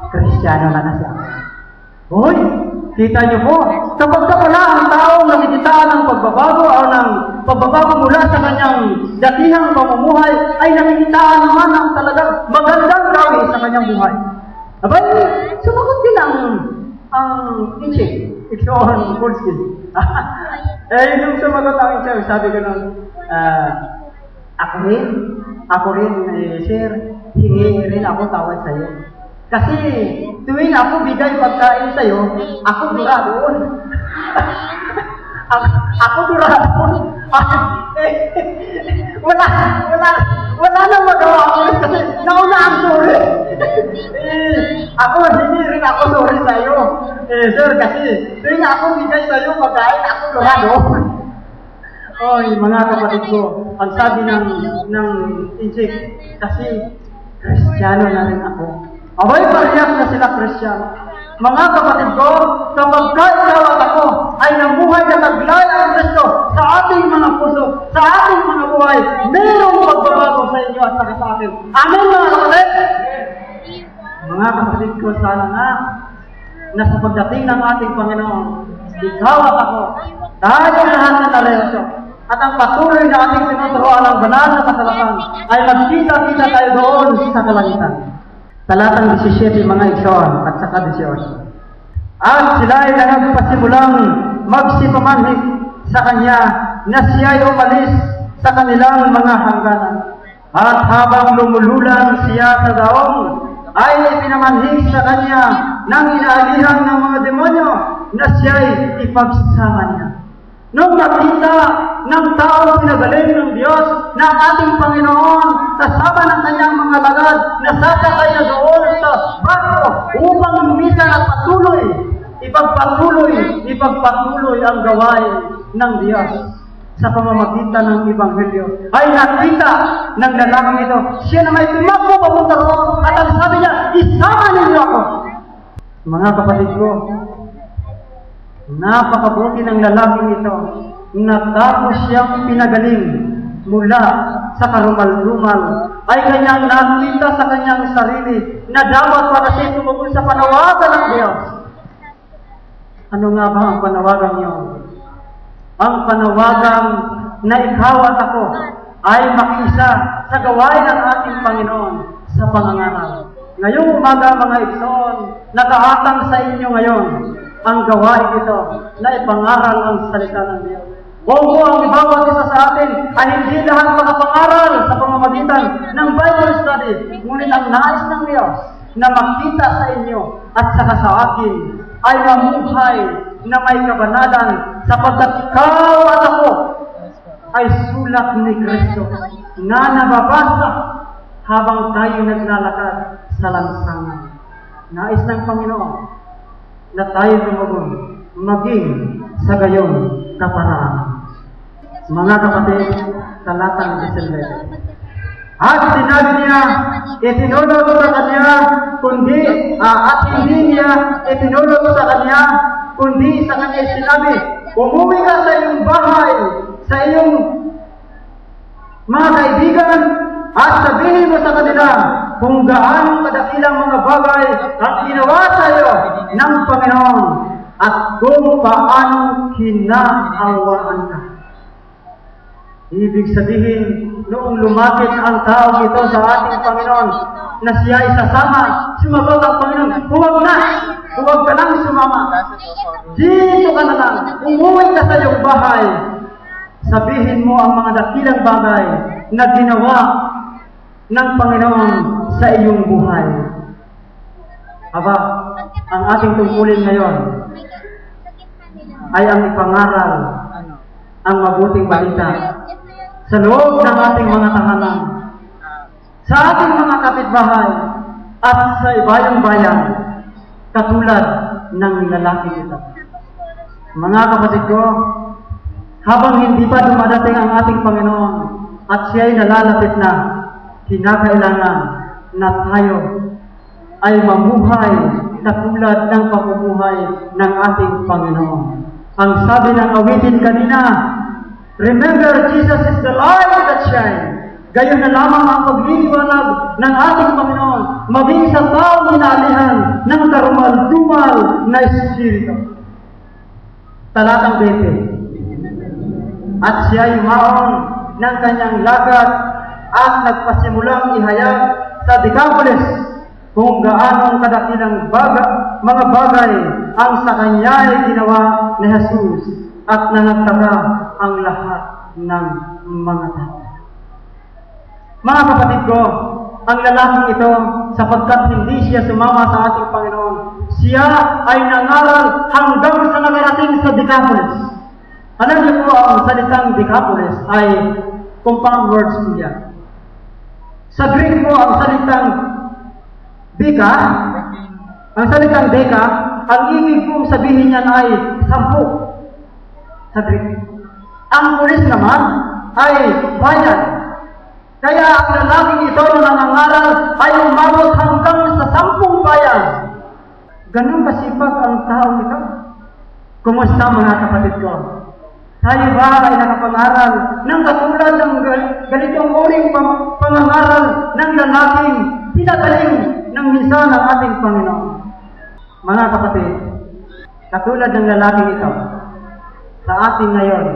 Kristiyano na kasi ako. Hoy! Kita niyo po, kapag pala ang taong nakikitaan ng pagbabago o ng pagbabago mula sa kanyang datihang pamumuhay, ay nakikitaan naman ang talagang magandang gawi sa kanyang buhay. Abay, sumagot din ang teaching. Iksoon, full skin. Yung sumagot ang isa, sabi ko nung, ako rin, sir, hingi rin ako tawad sa'yo. Kasi tuwing ako bigay pagkain sa'yo, ako dura doon. Ako dura doon. Wala nang magawa ako kasi nauna ang sorry. Ako, hindi rin ako sorry sa'yo. Sir, kasi tuwing ako bigay sa'yo pagkain, ako dura doon. Oy, mga kapatid ko, ang sabi ng Injik, kasi Kristiyano na rin ako. Abay, parehas na sila Kristiyano. Mga kapatid ko, sapagkat ikaw at ako ay namuhay na taglay ang Kristo sa ating mga puso, sa ating mga buhay, mayroong pagbabago sa inyo at sa akin. Amen, mga kapatid? Mga kapatid ko, sana nga, na sa pagdating ng ating Panginoon, ikaw at ako, tayo lahat na nalayoso, at ang patuloy na ating sinuturuan ng banal na kasalatan ay magkita-kita tayo doon sa kalangitan. Talatang 17 mga Iksoon at saka 18. At sila ay nagpasimulang magsipamanhik sa kanya na siya'y umalis sa kanilang mga hangganan. At habang lumululan siya sa daong, ay ipinamanhik sa kanya ng inaalihan ng mga demonyo na siya'y ipagsama niya. Nung nakita ng taong pinagaling ng Diyos na ating Panginoon kasama ng kanyang mga lagad na sasakay na doon sa barko upang lumisan at ipagpatuloy ang gawain ng Diyos sa pamamagitan ng Ebanghelyo, ay nakita ng lalaking ito. Siya na may tumakbo papunta roon at ang sabi niya, isama ninyo ako. Mga kapatid ko, napakabuti ng lalaking ito na tapos siyang pinagaling mula sa karumal-rumal ay kanyang nakita sa kanyang sarili na dapat para siya tumugol sa panawagan ng Diyos. Ano nga ba ang panawagan niyo? Ang panawagan na ikaw at ako ay makiisa sa gawain ng ating Panginoon sa pangangaral. Ngayong umaga mga Iksoon, nakaatang sa inyo ngayon ang gawain ito na ipangaral ang salita ng Diyos. Kung ang bawat isa sa atin ay hindi lahat makapangaral sa pamamagitan ng Bible study, ngunit ang nais ng Diyos na makita sa inyo at saka sa akin ay mamuhay na may kabanalan sapagkat ikaw at ako ay sulat ni Kristo na nababasa habang tayo naglalakad sa lansangan. Nais ng Panginoon na tayo tumugon maging sa gayong kaparaan. Mga kapatid, talatang 19. At sinabi niya, itinulot sa kanya, at hindi niya itinulot sa kanya, kundi sa kanya sinabi, umuwi ka sa iyong bahay, sa iyong mga kaibigan, at sabihin mo sa kanila kung gaano kadakilang mga bagay at ginawa sa iyo ng Panginoon at kung paano kinaawaan ka. Ibig sabihin, noong lumapit ang tao ito sa ating Panginoon na siya isasama, sumagot ang Panginoon, huwag ka lang sumama. Dito ka na lang, umuwi ka sa iyong bahay. Sabihin mo ang mga dakilang bagay na ginawa ng Panginoon sa iyong buhay. Aba, ang ating tungkulin ngayon ay ang ipangaral ang mabuting balita sa loob ng ating mga tahanan, sa ating mga kapitbahay, at sa ibayang bayan, katulad ng lalaki ito. Mga kapatid ko, habang hindi pa dumadating ang ating Panginoon at siya'y nalalapit na, kinakailangan na tayo ay mamuhay katulad ng pamumuhay ng ating Panginoon. Ang sabi ng awitin kanina, remember, Jesus is the light that shines. Gayon na lamang ang pagliliwanag ng ating Panginoon, maging sa taong inaalihan ng karumal-dumal na Espiritu. Talatang 20. At siya'y umaon ng kanyang lagat at nagpasimulang ihayag sa Decapolis kung gaano kadakilang mga bagay ang sa kanya ay ginawa ni Jesus at nanagtaka ang lahat ng mga tao. Mga kapatid ko, ang lalaking ito, sapagkat hindi siya sumama sa ating Panginoon, siya ay nangaral hanggang sa nakarating sa Decapolis. Alam niyo po, ang salitang Decapolis ay compound words po yan. Sa Greek po, ang salitang Deka, ang salitang Deka, ang ibig pong sabihin niyan ay 10 sa Greek. Ang pulis naman ay bayan. Kaya ang lalaking ito na nangangaral ay umabot hanggang sa 10 bayan. Ganun kasipag ang taong ito. Kumusta mga kapatid ko? Tayo ba ay nakapangaral ng katulad ng ganitong uring pangangaral ng lalaking pinadaling ng misa ng ating Panginoon? Mga kapatid, katulad ng lalaking ito, sa ating ngayon,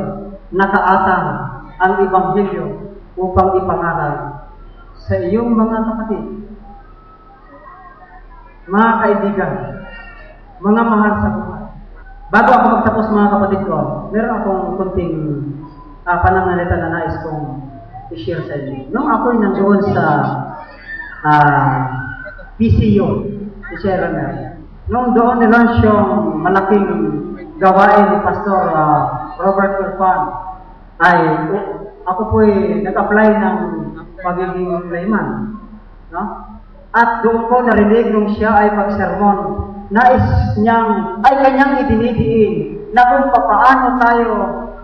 nakaatang ang Ebanghelyo upang ipangaral sa iyong mga kapatid. Mga kaibigan, mga mahal sa buhay. Bago ako magtapos mga kapatid ko, meron akong kunting pananalita na nais kong i-share sa inyo. Nung ako'y nandoon sa PCU, nung doon nilaunch yung malaking gawain ni Pastor Robert Urpan, ay ako po'y nag-apply ng pagiging layman. No? At doon ko narinig nung siya ay pag-sermon, nais niyang, ay kanyang idinidiin na kung papaano tayo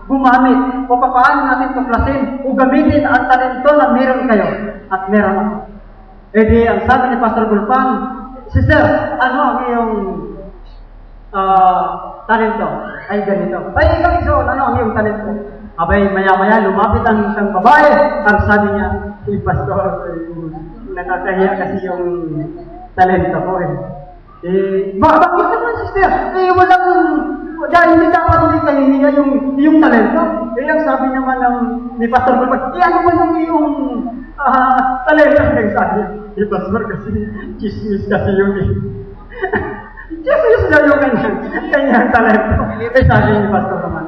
gumamit, o papaano natin tuklasin, o gamitin ang talento na meron kayo at meron ako. E di, ang sabi ni Pastor Gulpan, Sister, ano ang iyong talento? Ay ganito. Ay, ikaw iso, ano ang iyong talento? Abay, maya-maya, lumapit ang isang babae. Ang sabi niya, si Pastor, nakakahiya kasi yung talento ko eh. Bakit naman, sister? Walang, dahil hindi dapat hindi kahihiya yung talento. Ang sabi naman ni Pastor Gulpan, ano ba yung iyong talento? Ang sabi ni Pastor kasi, chismis kasi yung chismis na yung kanyang talento. Sabi ni Pastor naman,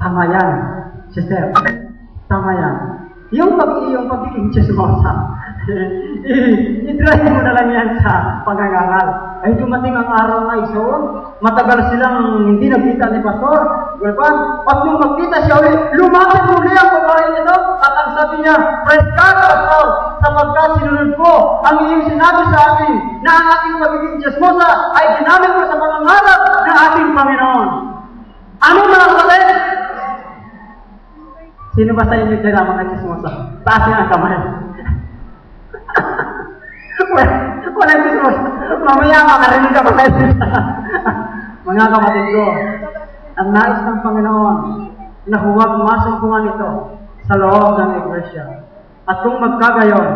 tama yan, sister. Tama yan. Yung pagiging chismosa, i-drive mo na lang yan sa pagkangaral. Ay dumating ang araw na iso, matagal silang hindi nagkita ni Pastor Gulpan. At nung magkita siya ulit, lumapit muli ang babae nito at ang sabi niya, praise God, Pastor, sapagkat sinunod ko ang iyong sinabi sa akin na ang ating pagiging chismosa ay ginamit ko sa pangangaral ng ating Panginoon. Ano mga kapatid? Sino ba sa inyo dyan ang mga chismosa? Taas niya ang kamay. Walang chismosa. Mamaya makarinig ako sa inyo. Mga kapatid ko, ang nais ng Panginoon na huwag masumpungan ito sa loob ng Iglesia. At kung magkagayon,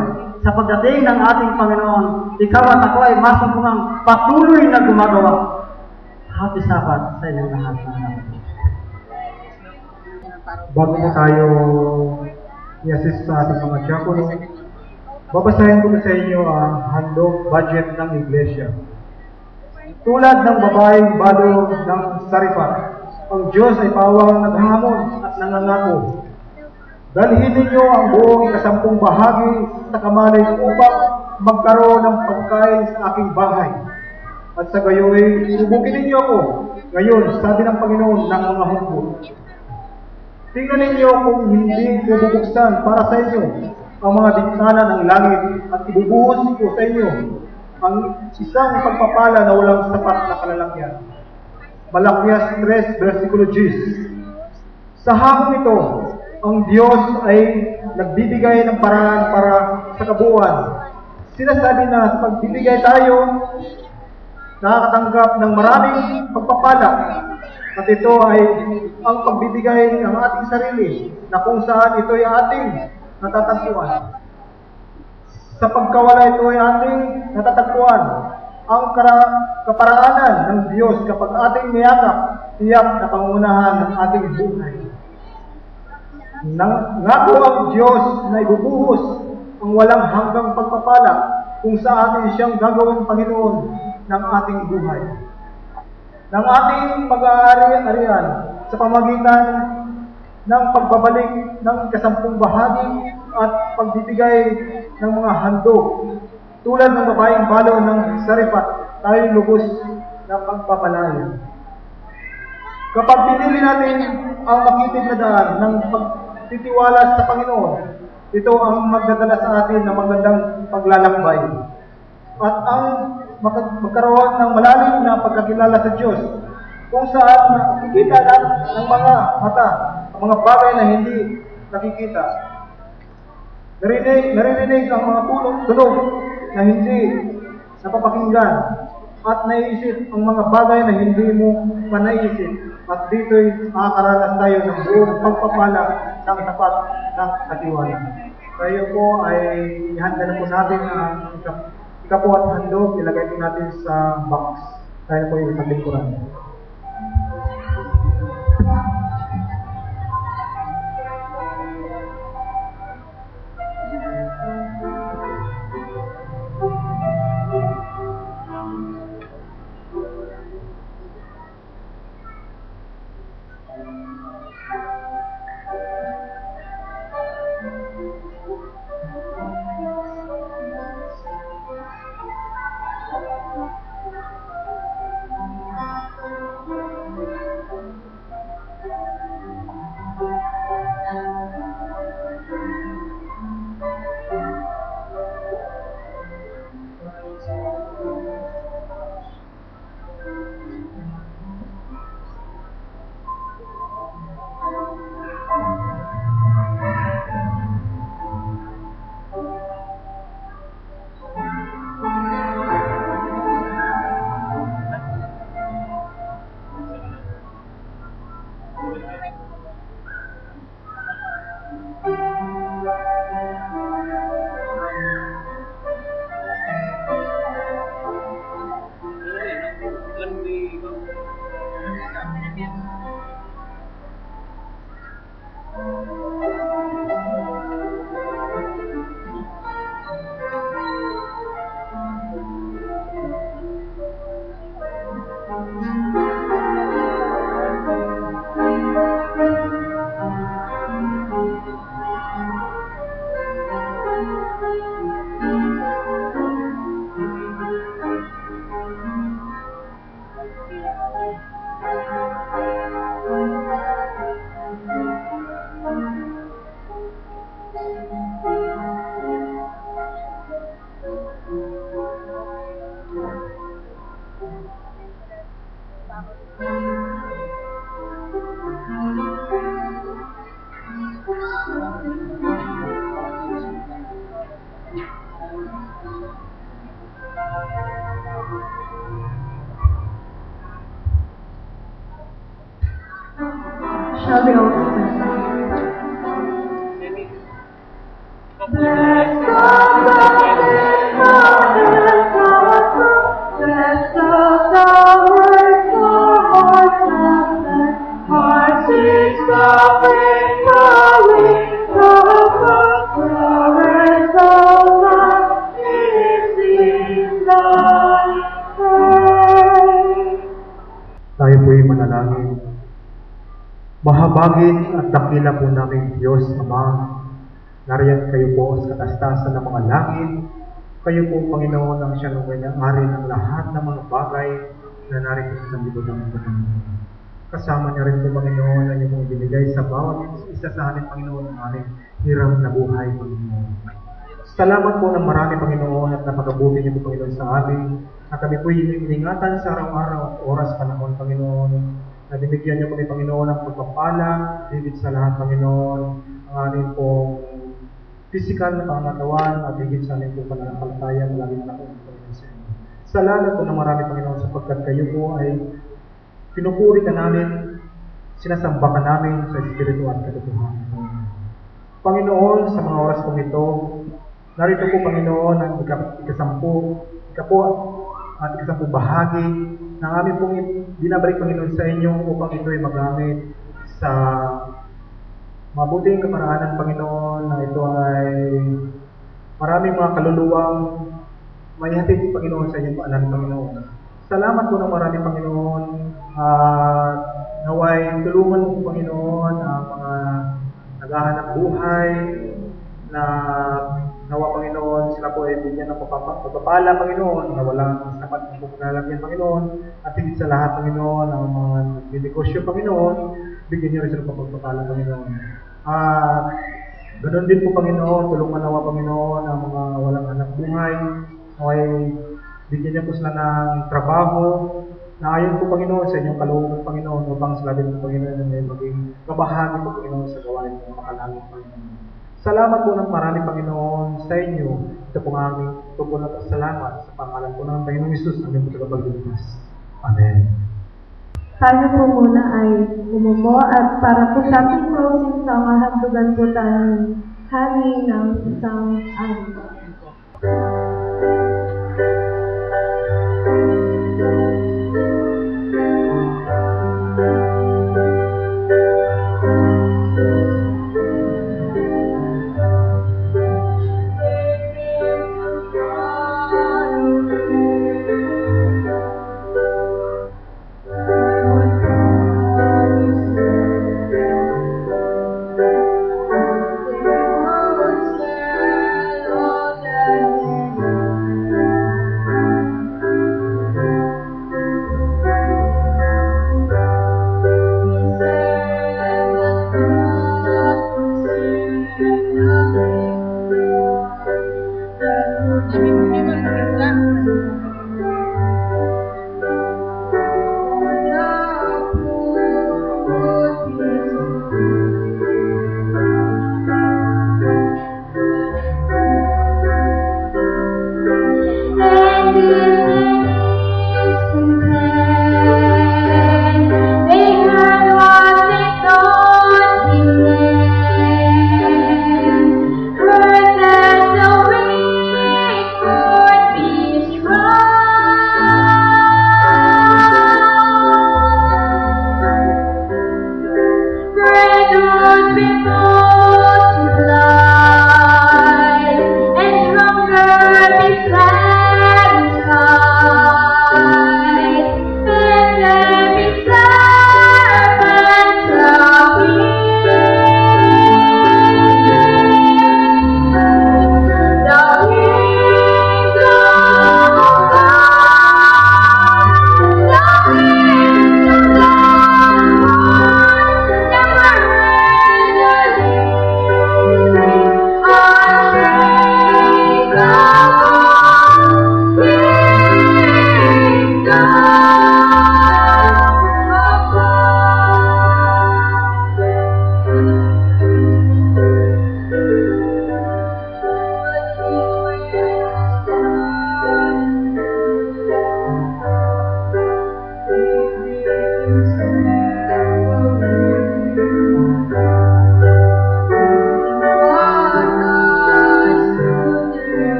sa pagdating ng ating Panginoon, ikaw at ako ay masumpungang patuloy na gumagawa. Happy Sabbath sa inyong lahat. Bago mo tayo i-assist sa ating mga diakono, babasahin ko sa inyo ang handog budget ng Iglesia. Tulad ng babaeng balo ng Sarifat, ang Diyos ay pawang naghamon at nangangako. Dalhin ninyo ang buong 10 bahagi sa kamalay upang magkaroon ng pagkain sa aking bahay. At sa gayoy, subukin ninyo ako. Ngayon, sabi ng Panginoon ng mga hukbo. Tingnan ninyo kung hindi bubuksan para sa inyo ang mga bintana ng langit at ibubuhos ko sa inyo ang isang pagpapala na walang sapat na kalalakyan. Malakias 3, versikulo 10. Sa hamon ito, ang Diyos ay nagbibigay ng paraan para sa kabuuan. Sinasabi na sa pagbibigay tayo, nakakatanggap ng maraming pagpapala. At ito ay ang pagbibigay ng ating sarili na kung saan ito ay ating natatagpuan. Sa pagkawala ito ay ating natatagpuan. Ang kaparaanan ng Diyos kapag ating niyakap, tiyak na pangunahan ng ating buhay. Ngako ang Diyos na ibubuhos ang walang hanggang pagpapala kung sa atin siyang gagawing Panginoon ng ating buhay, ng ating pag-aari-arian sa pamagitan ng pagbabalik ng ikasampung bahagi at pagbibigay ng mga handog. Tulad ng babaeng balo ng Sarephat, tayo lubos na pagpapalaya. Kapag pinili natin ang makitid na daan ng pagtitiwala sa Panginoon, ito ang magdadala sa atin ng magandang paglalakbay at ang magkaroon ng malalim na pagkakilala sa Diyos, kung saan nakikita ng mga mata ang mga bagay na hindi nakikita. Naririnig ang mga tunog na hindi napapakinggan at naiisip ang mga bagay na hindi mo pa naisip. At dito'y makakaranas tayo ng buong pagpapala ng tapat ng katiwala. Tayo po ay ihanda na po natin ang ikapo at handog, ilagay po natin sa box. Tayo po yung paglingkuran. Shall we all stand? Bless the Lord, bless the Lord, hearts of men, hearts is the victory, the conquerors of love is in thy praise. Tayo po'y manalangin. Mahabagin at dakila po namin Diyos Ama, nariyan kayo po sa katastasan ng mga langit. Kayo po, Panginoon, ang siyang may-ari ng lahat ng mga bagay na narito sa libutan ng Panginoon. Kasama niya rin po, Panginoon, ang iyong ibinigay sa bawat isa sa amin, Panginoon, ng aming hirap na buhay, Panginoon. Salamat po ng marami, Panginoon, at napakabuti niyo po, Panginoon, sa amin. At kami po iningatan sa araw-araw at oras, panahon, Panginoon, na binigyan niyo kami, Panginoon, ng pagpapala, higit sa lahat, Panginoon, ang aming pong physical na pangatawan at higit sa aming pong pananampalataya na laging nakong Panginoon sa inyo. Salamat po ng marami, Panginoon, sapagkat kayo po ay pinupuri ka namin, sinasamba ka namin sa Espiritu at katotohanan. Panginoon, sa mga oras pong ito, narito po, Panginoon, ang ikasampu at ikasampung bahagi ng aming pong binabalik, Panginoon, sa inyo upang ito ay magamit sa mabuting kaparaanan, Panginoon, na ito ay maraming mga kaluluwang may hatid ni Panginoon sa inyong paanan, Panginoon. Salamat po ng marami, Panginoon, at naway tulungan mo, Panginoon, ang mga naghahanap buhay, na nawa, Panginoon, sila po ay bigyan ng pagpapala, Panginoon, na walang sapat na paglalagyan, Panginoon, at higit sa lahat, Panginoon, ang mga negosyo, Panginoon, bigyan niyo rin sila ng pagpapala, Panginoon. At ganoon din po, Panginoon, tulungan nawa, Panginoon, ang mga walang anak buhay, ay bigyan niyo po sila ng trabaho, na ayon po, Panginoon, sa inyong kalooban, Panginoon, upang sila din po, Panginoon, ay maging kabahagi po, Panginoon, sa gawain ng makalangit, Panginoon. Salamat po ng marami, Panginoon, sa inyo. Ito po ang aming tungkol na salamat sa pangalan po ng Panginoong Isus, aming po tagapagligtas. Amen. Tayo po muna ay umupo at para po sa ating closing song, hahabdugan po tayo ng hani ng isang ari. Oh,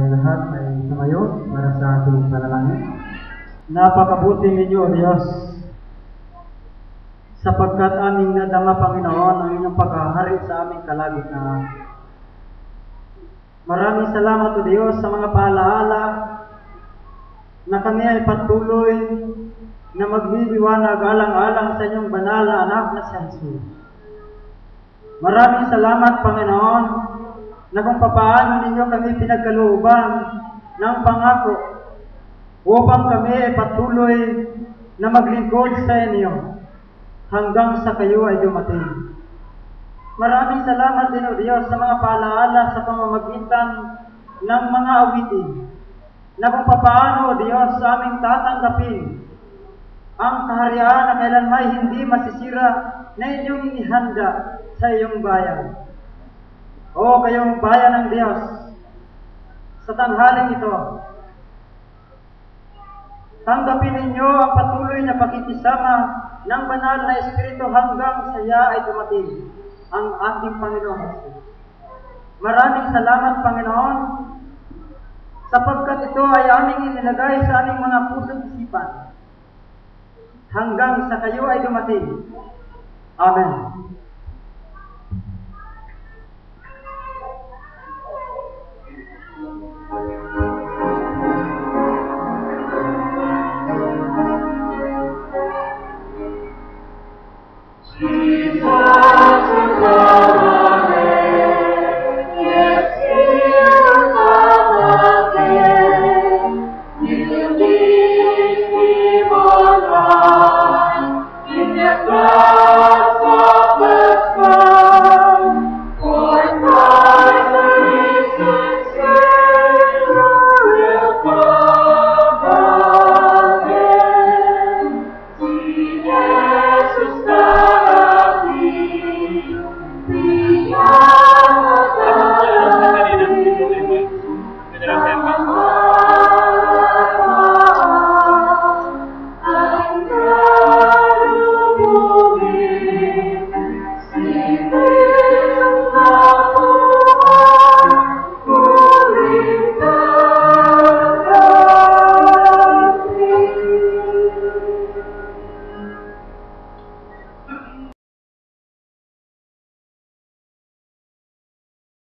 tayo lahat ay tumayo para sa ating panalangin. Napakabuti ninyo, O Diyos, sapagkat aming nadama, Panginoon, ang inyong paghahari sa aming kalagitnaan. Maraming salamat, O Diyos, sa mga paalaala na kami ay patuloy na magliliwanag alang-alang sa inyong banal na anak na si Jesus. Maraming salamat, Panginoon, na kung papaano ninyo kami pinagkalooban ng pangako upang kami ay patuloy na maglingkod sa inyo hanggang sa kayo ay dumating. Maraming salamat din, O Diyos, sa mga paalaala sa pamamagitan ng mga awitin na kung papaano, O Diyos, sa aming tatanggapin ang kaharian na kailanmay hindi masisira na inyong inihanda sa iyong bayan. O kayong bayan ng Diyos, sa tanghaling ito, tanggapin ninyo ang patuloy na pakikisama ng banal na Espiritu hanggang sa iya ay dumating ang ating Panginoon Jesus. Maraming salamat, Panginoon, sapagkat ito ay aming inilagay sa aming mga puso't isipan hanggang sa kayo ay dumating. Amen.